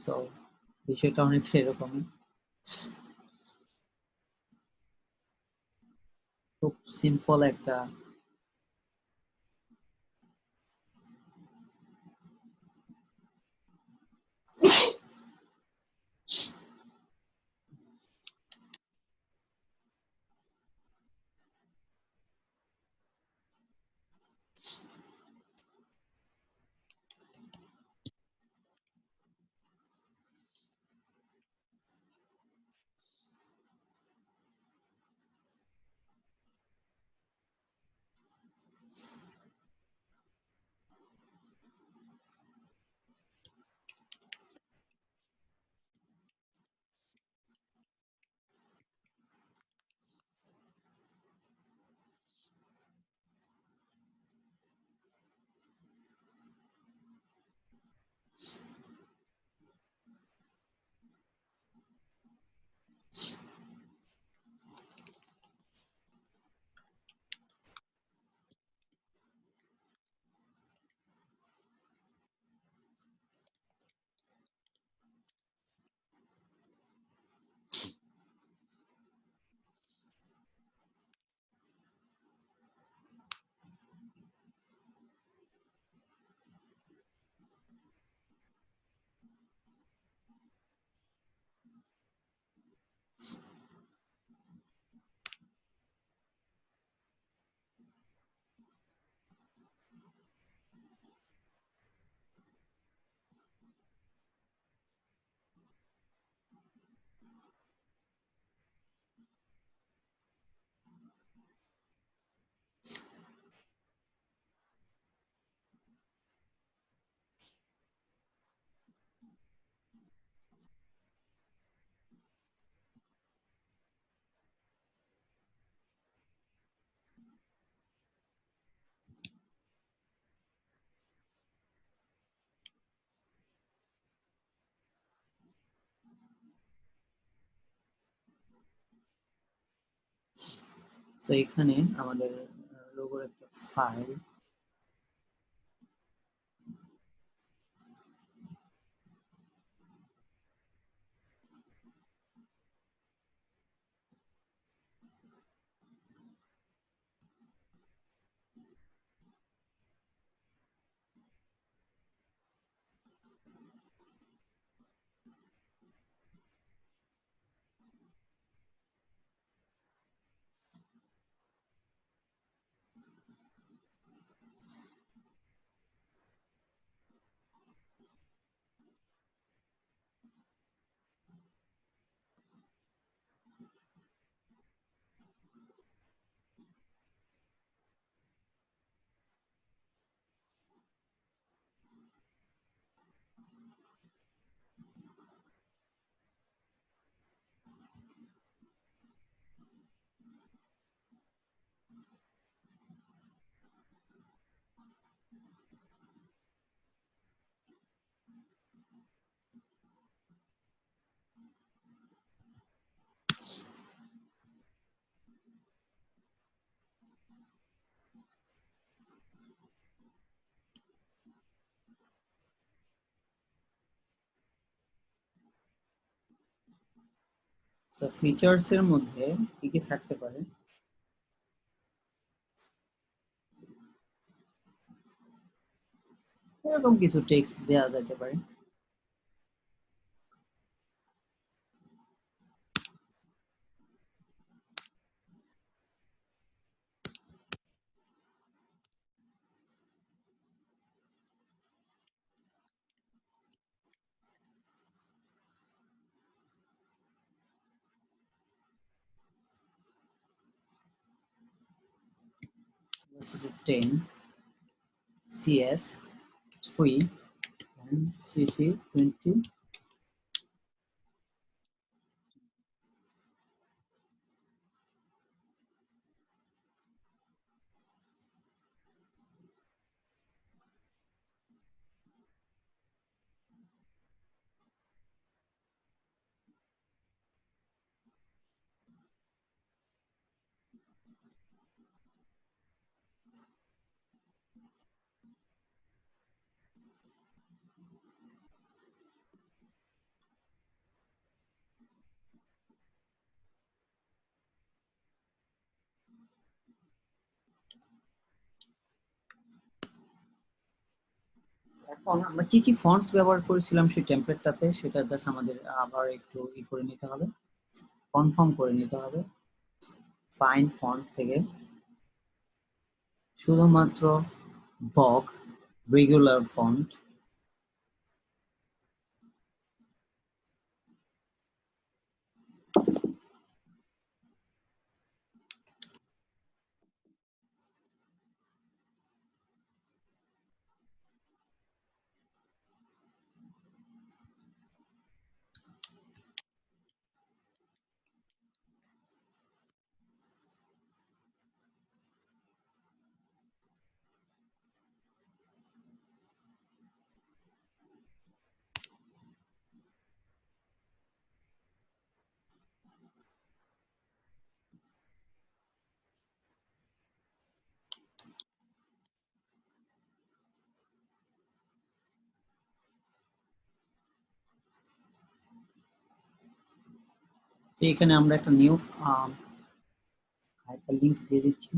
সো বিষয়টা অনেকটা এরকমই, খুব সিম্পল একটা সো এখানে আমাদের লোগোর একটা ফাইল সো ফিচার্স এর মধ্যে কি কি থাকতে পারে, এরকম কিছু টেক্সট দেওয়া যেতে পারে। Version 10 CS 3 and CC 20. এখন আমরা কি কি ফন্টস ব্যবহার করেছিলাম সেই টেমপ্লেটটাতে, সেটা জাস্ট আমাদের আবার একটু করে নিতে হবে, কনফার্ম করে নিতে হবে। ফাইন্ড ফন্ট থেকে শুধুমাত্র ভগ রেগুলার ফন্ট, এখানে আমরা একটা নিউ হাইপারলিংক দিয়ে দিচ্ছি।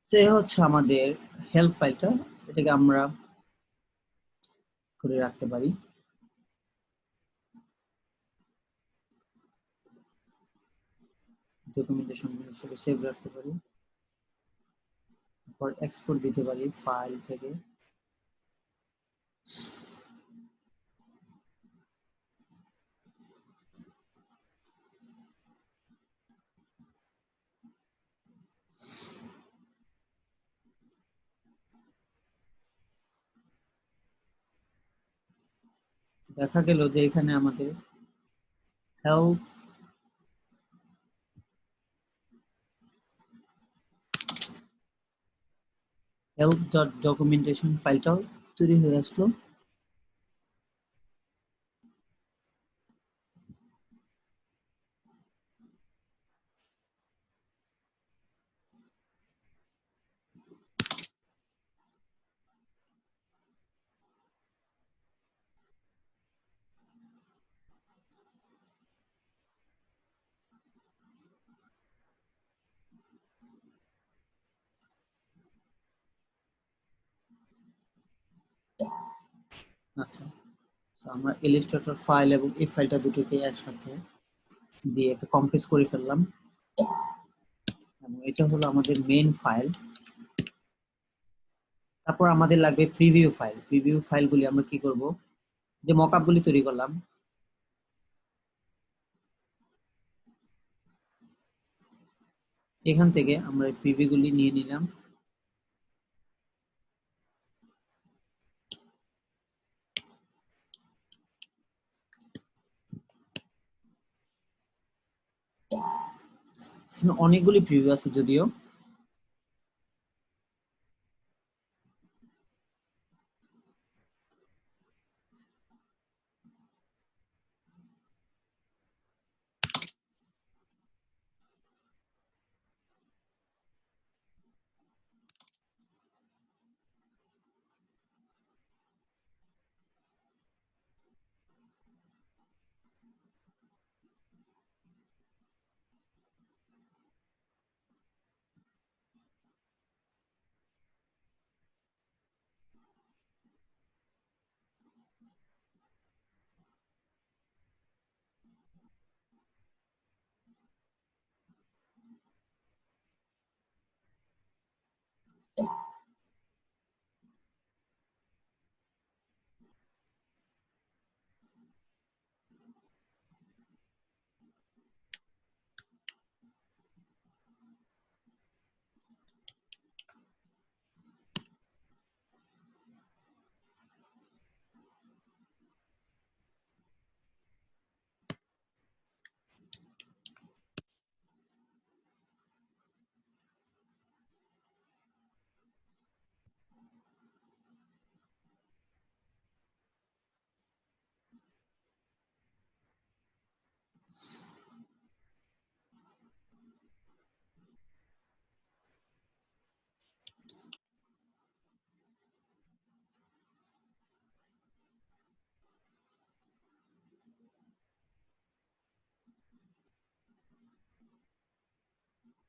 সে হচ্ছে আমাদের হেল্প ফাইলটা, এটাকে আমরা করে রাখতে পারি। ডকুমেন্টেশন হিসেবে সেভ রাখতে পারি, তারপর এক্সপোর্ট দিতে পারি ফাইল থেকে। দেখা গেল যে এখানে আমাদের হেল্প ডকুমেন্টেশন ফাইলটাও তৈরি হয়ে আসলো। আচ্ছা, আমরা ইলাস্ট্রেটর ফাইল এবং এই ফাইলটা দুটোকে একসাথে দিয়ে একটা কম্প্রেস করে ফেললাম, এবং এটা হলো আমাদের মেইন ফাইল। তারপর আমাদের লাগবে প্রিভিউ ফাইল। প্রিভিউ ফাইলগুলি আমরা কি করব, যে মকআপগুলি তৈরি করলাম এখান থেকে আমরা প্রিভিউগুলি নিয়ে নিলাম। অনেকগুলি প্রিভিউ আছে যদিও।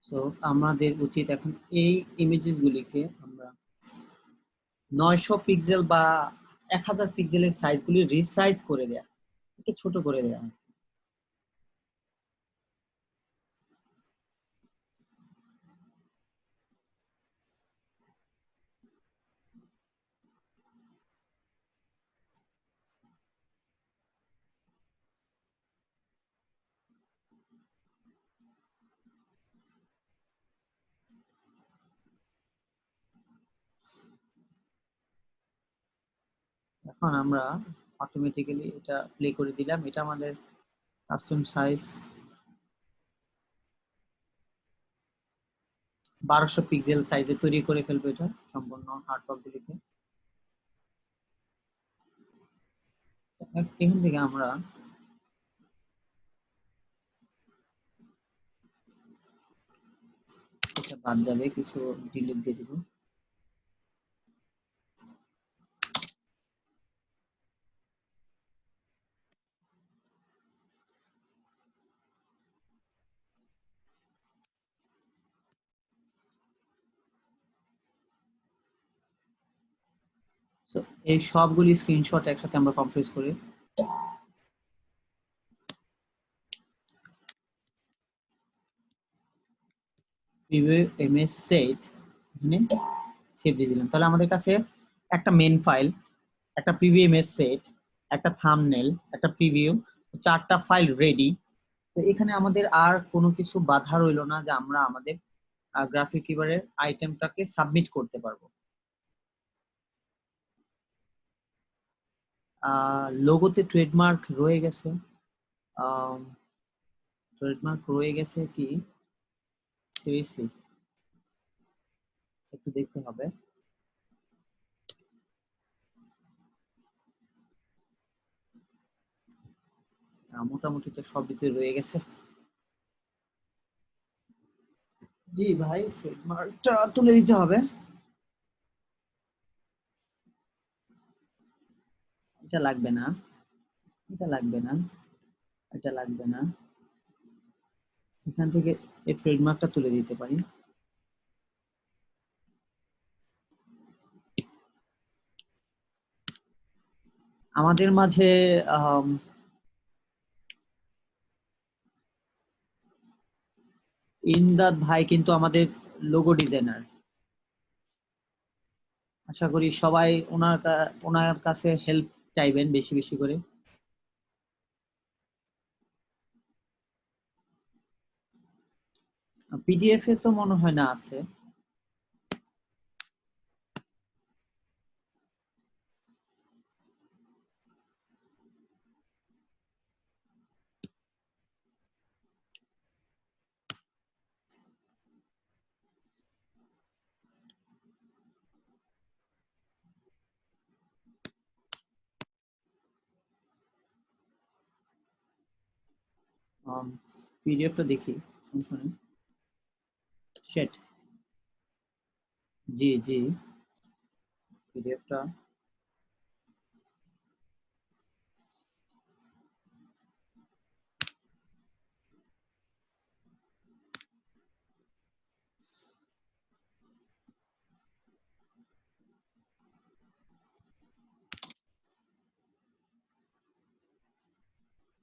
তো আমাদের উচিত এখন এই ইমেজেস গুলিকে আমরা 900 পিক্সেল বা 1000 পিক্সেলের সাইজগুলি রিসাইজ করে দেয়া, একটু ছোট করে দেয়া। এখন আমরা অটোমেটিক্যালি এটা প্লে করে দিলাম। এটা আমাদের কাস্টম সাইজ 1200 পিক্সেল সাইজে তৈরি করে ফেলবো এটা সম্পূর্ণ আর্টওয়ার্ক গুলিকে। এখান থেকে আমরা এটা বাদ যাবে, কিছু ডিলিট দিয়ে দিব। এই সবগুলি স্ক্রিনশট একসাথে আমরা কম্প্রেস করে প্রিভিউ ইমেজ সেট এখানে সেভ দিয়ে দিলাম। তাহলে আমাদের কাছে একটা মেন ফাইল, একটা প্রিভিউ ইমেজ সেট, একটা থাম্বনেল, একটা প্রিভিউ, 4টা ফাইল রেডি। তো এখানে আমাদের আর কোনো কিছু বাধা রইলো না যে আমরা আমাদের গ্রাফিক কিভাবের আইটেমটাকে সাবমিট করতে পারবো। লোগোতে ট্রেডমার্ক রয়ে গেছে, ট্রেডমার্ক রয়ে গেছে কি সিরিয়াসলি একটু দেখতে হবে। মোটামুটি তো সব ভিতরে রয়ে গেছে। জি ভাই, ট্রেডমার্কটা তুলে দিতে হবে। এটা লাগবে না, এটা লাগবে না, এটা লাগবে না। এখান থেকে এই ট্রেডমার্কটা তুলে দিতে পারি। আমাদের মাঝে ইমদাদ ভাই কিন্তু আমাদের লোগো ডিজাইনার। আশা করি সবাই ওনার কাছে হেল্প চাইবেন বেশি বেশি করে। পিডিএফ এ তো মনে হয় না আছে। পিডিএফটা দেখি, সমস্যা নেই। শেট, জি জি, পিডিএফটা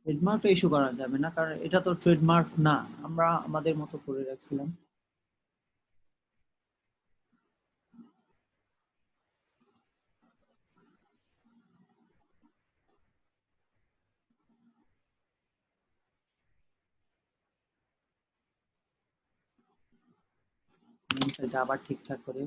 ট্রেডমার্কটা ইস্যু করা যাবে না, কারণ এটা তো ট্রেডমার্ক না, আমরা আমাদের মতো করে রাখছিলাম। এটা আবার ঠিকঠাক করে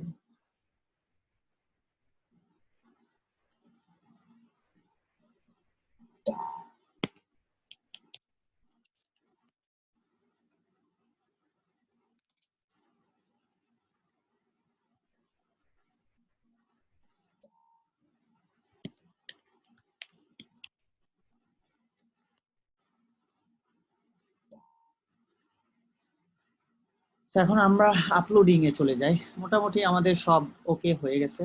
এখন আমরা আপলোডিং এ চলে যাই। মোটামুটি আমাদের সব ওকে হয়ে গেছে।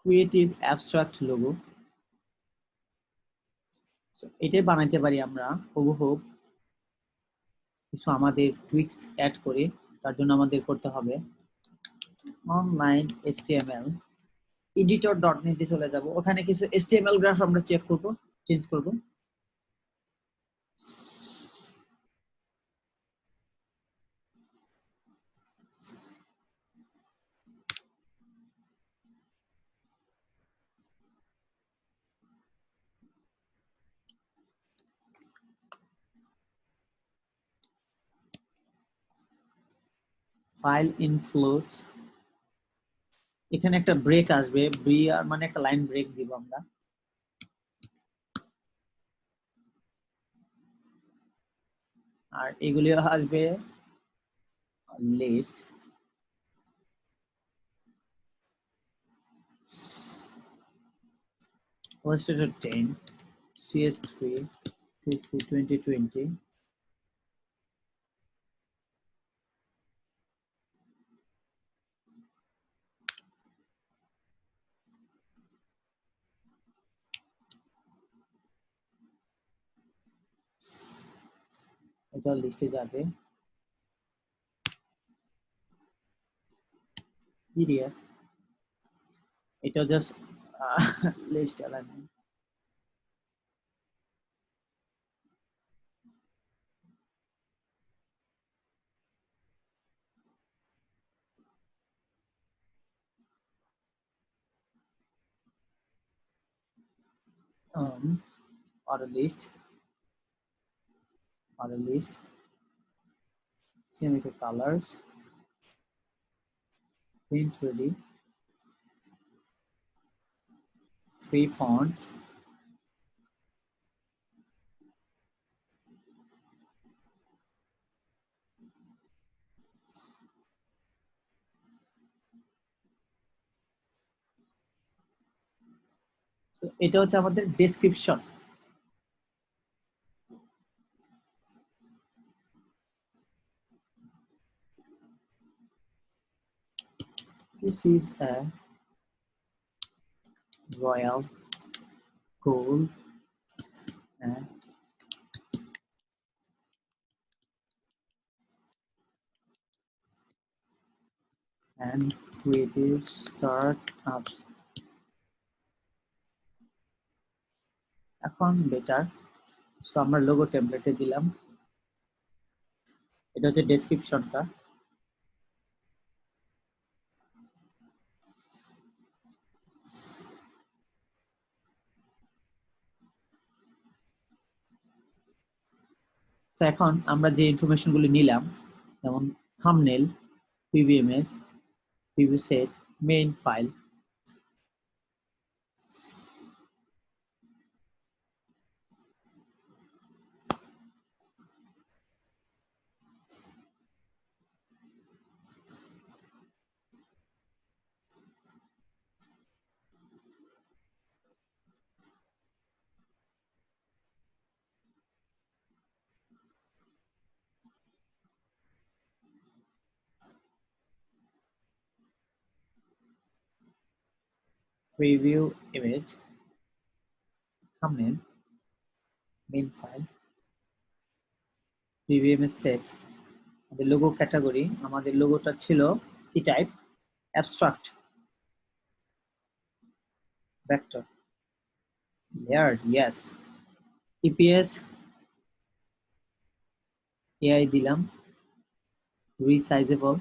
ক্রিয়েটিভ অ্যাবস্ট্রাক্ট লোগো, এটাই বানাইতে পারি আমরা হুবহু। কিছু আমাদের টুইক্স অ্যাড করে, তার জন্য আমাদের করতে হবে অনলাইন HTML এডিটর ডট নেটে চলে যাব, ওখানে কিছু HTML গ্রাফ আমরা চেক করব, চেঞ্জ করব। ফাইল ইনক্লুডস, এখানে একটা ব্রেক আসবে, আর মানে একটা লাইন ব্রেক দিব আমরা। আর এগুলি আসবে লিস্ট, illustrator 10, CS3, CC 2020, এটা লিস্টে যাবে। PDF, এটা just list alignment. or a list, same colors, print ready, free fonts, তো এটা হচ্ছে আমাদের description. This is a royal gold and creative startups. এখন বেটার, সো আমরা লোগো টেমপ্লেটে দিলাম। এটা হচ্ছে ডেসক্রিপশনটা। তো এখন আমরা যে ইনফরমেশন গুলো নিলাম, যেমন thumbnail, preview image, preview set, main file, preview image, thumbnail, main file, preview image set. আমাদের লোগো ক্যাটাগরি, আমাদের লোগোটা ছিল কি type? Abstract, vector, layered, yes. EPS AI দিলাম, রিসাইজেবল,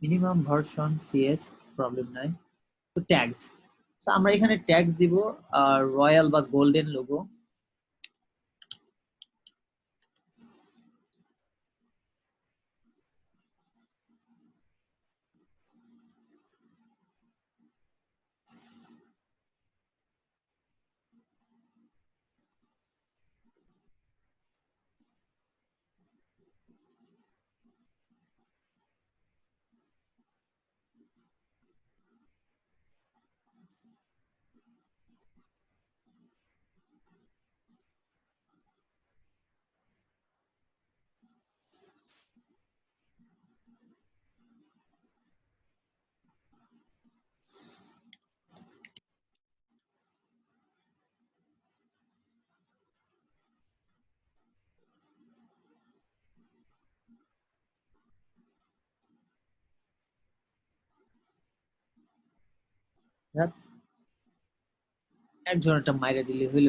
মিনিমাম ভার্সন সিএস, প্রবলেম নাই। তো ট্যাগস, তো আমরা এখানে ট্যাগস দিব রয়্যাল বা গোল্ডেন লোগো। একজন একটা মাইরে দিলে হইল।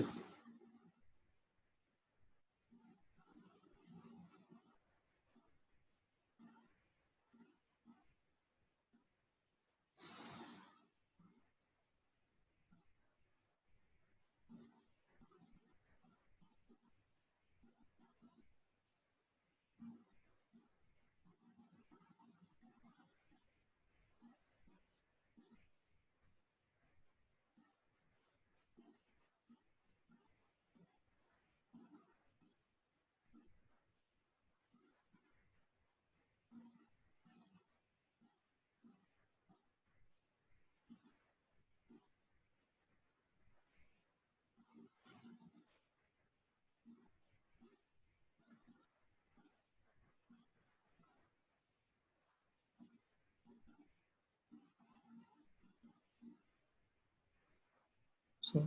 So,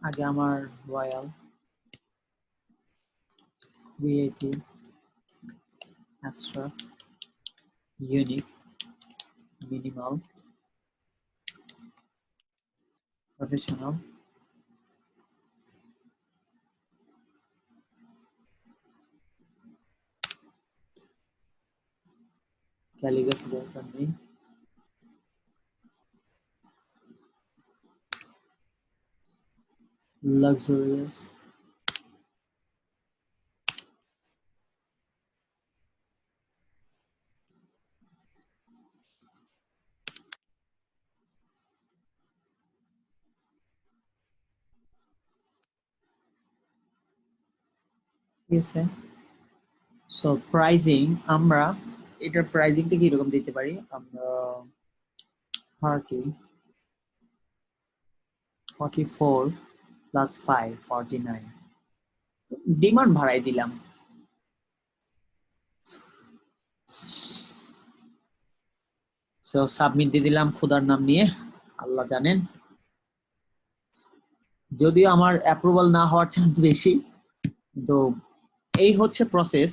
আগে আমার royal, creative, abstract, unique, minimal, professional, calligraphy দরকার নেই। লাক্সারিয়াস, ঠিক আছে। সো প্রাইজিং, আমরা এটার প্রাইজিংটা কি রকম দিতে পারি? আমরা 30, 44 প্লাস 5, 49, ডিমান্ড বাড়াই দিলাম। সো সাবমিট দিয়ে দিলাম খোদার নাম নিয়ে, আল্লাহ জানেন। যদিও আমার অ্যাপ্রুভাল না হওয়ার চান্স বেশি, তো এই হচ্ছে প্রসেস,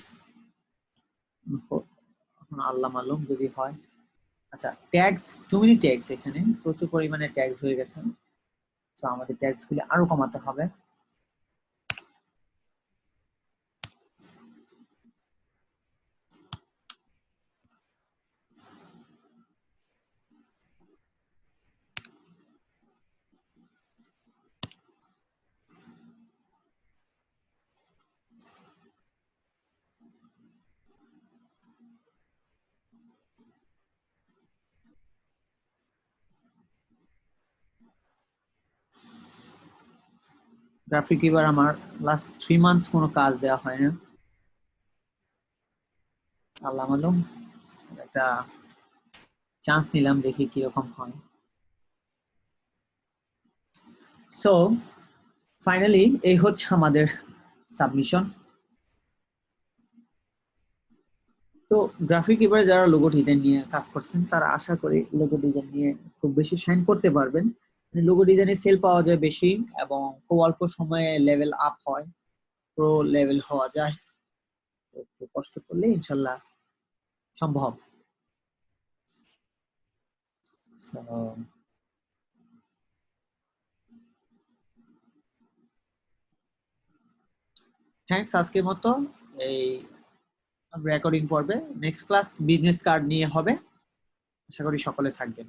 আল্লাহ মালুম যদি হয়। আচ্ছা, ট্যাক্স, টু মেনি ট্যাক্স, এখানে প্রচুর পরিমাণে ট্যাক্স হয়ে গেছে, তো আমাদের ট্যাক্স গুলি আরো কমাতে হবে। গ্রাফিক এবার আমার লাস্ট 3 মান্থস কোনো কাজ দেওয়া হয় না, আল্লাহ মালুম, একটা চান্স নিলাম, দেখি কিরকম হয়। সো ফাইনালি এই হচ্ছে আমাদের সাবমিশন। তো গ্রাফিক এবারে যারা লোগো ডিজাইন নিয়ে কাজ করছেন তারা আশা করি লোগো ডিজাইন নিয়ে খুব বেশি শাইন করতে পারবেন। লোগো ডিজাইনে সেল পাওয়া যায় বেশি এবং খুব অল্প সময়ে লেভেল আপ হয়, প্রো লেভেল হওয়া যায়। একটু কষ্ট করলে ইনশাল্লাহ সম্ভব। থ্যাঙ্কস আজকের মতো এই রেকর্ডিং পর্বে। নেক্সট ক্লাস বিজনেস কার্ড নিয়ে হবে, আশা করি সকলে থাকবেন।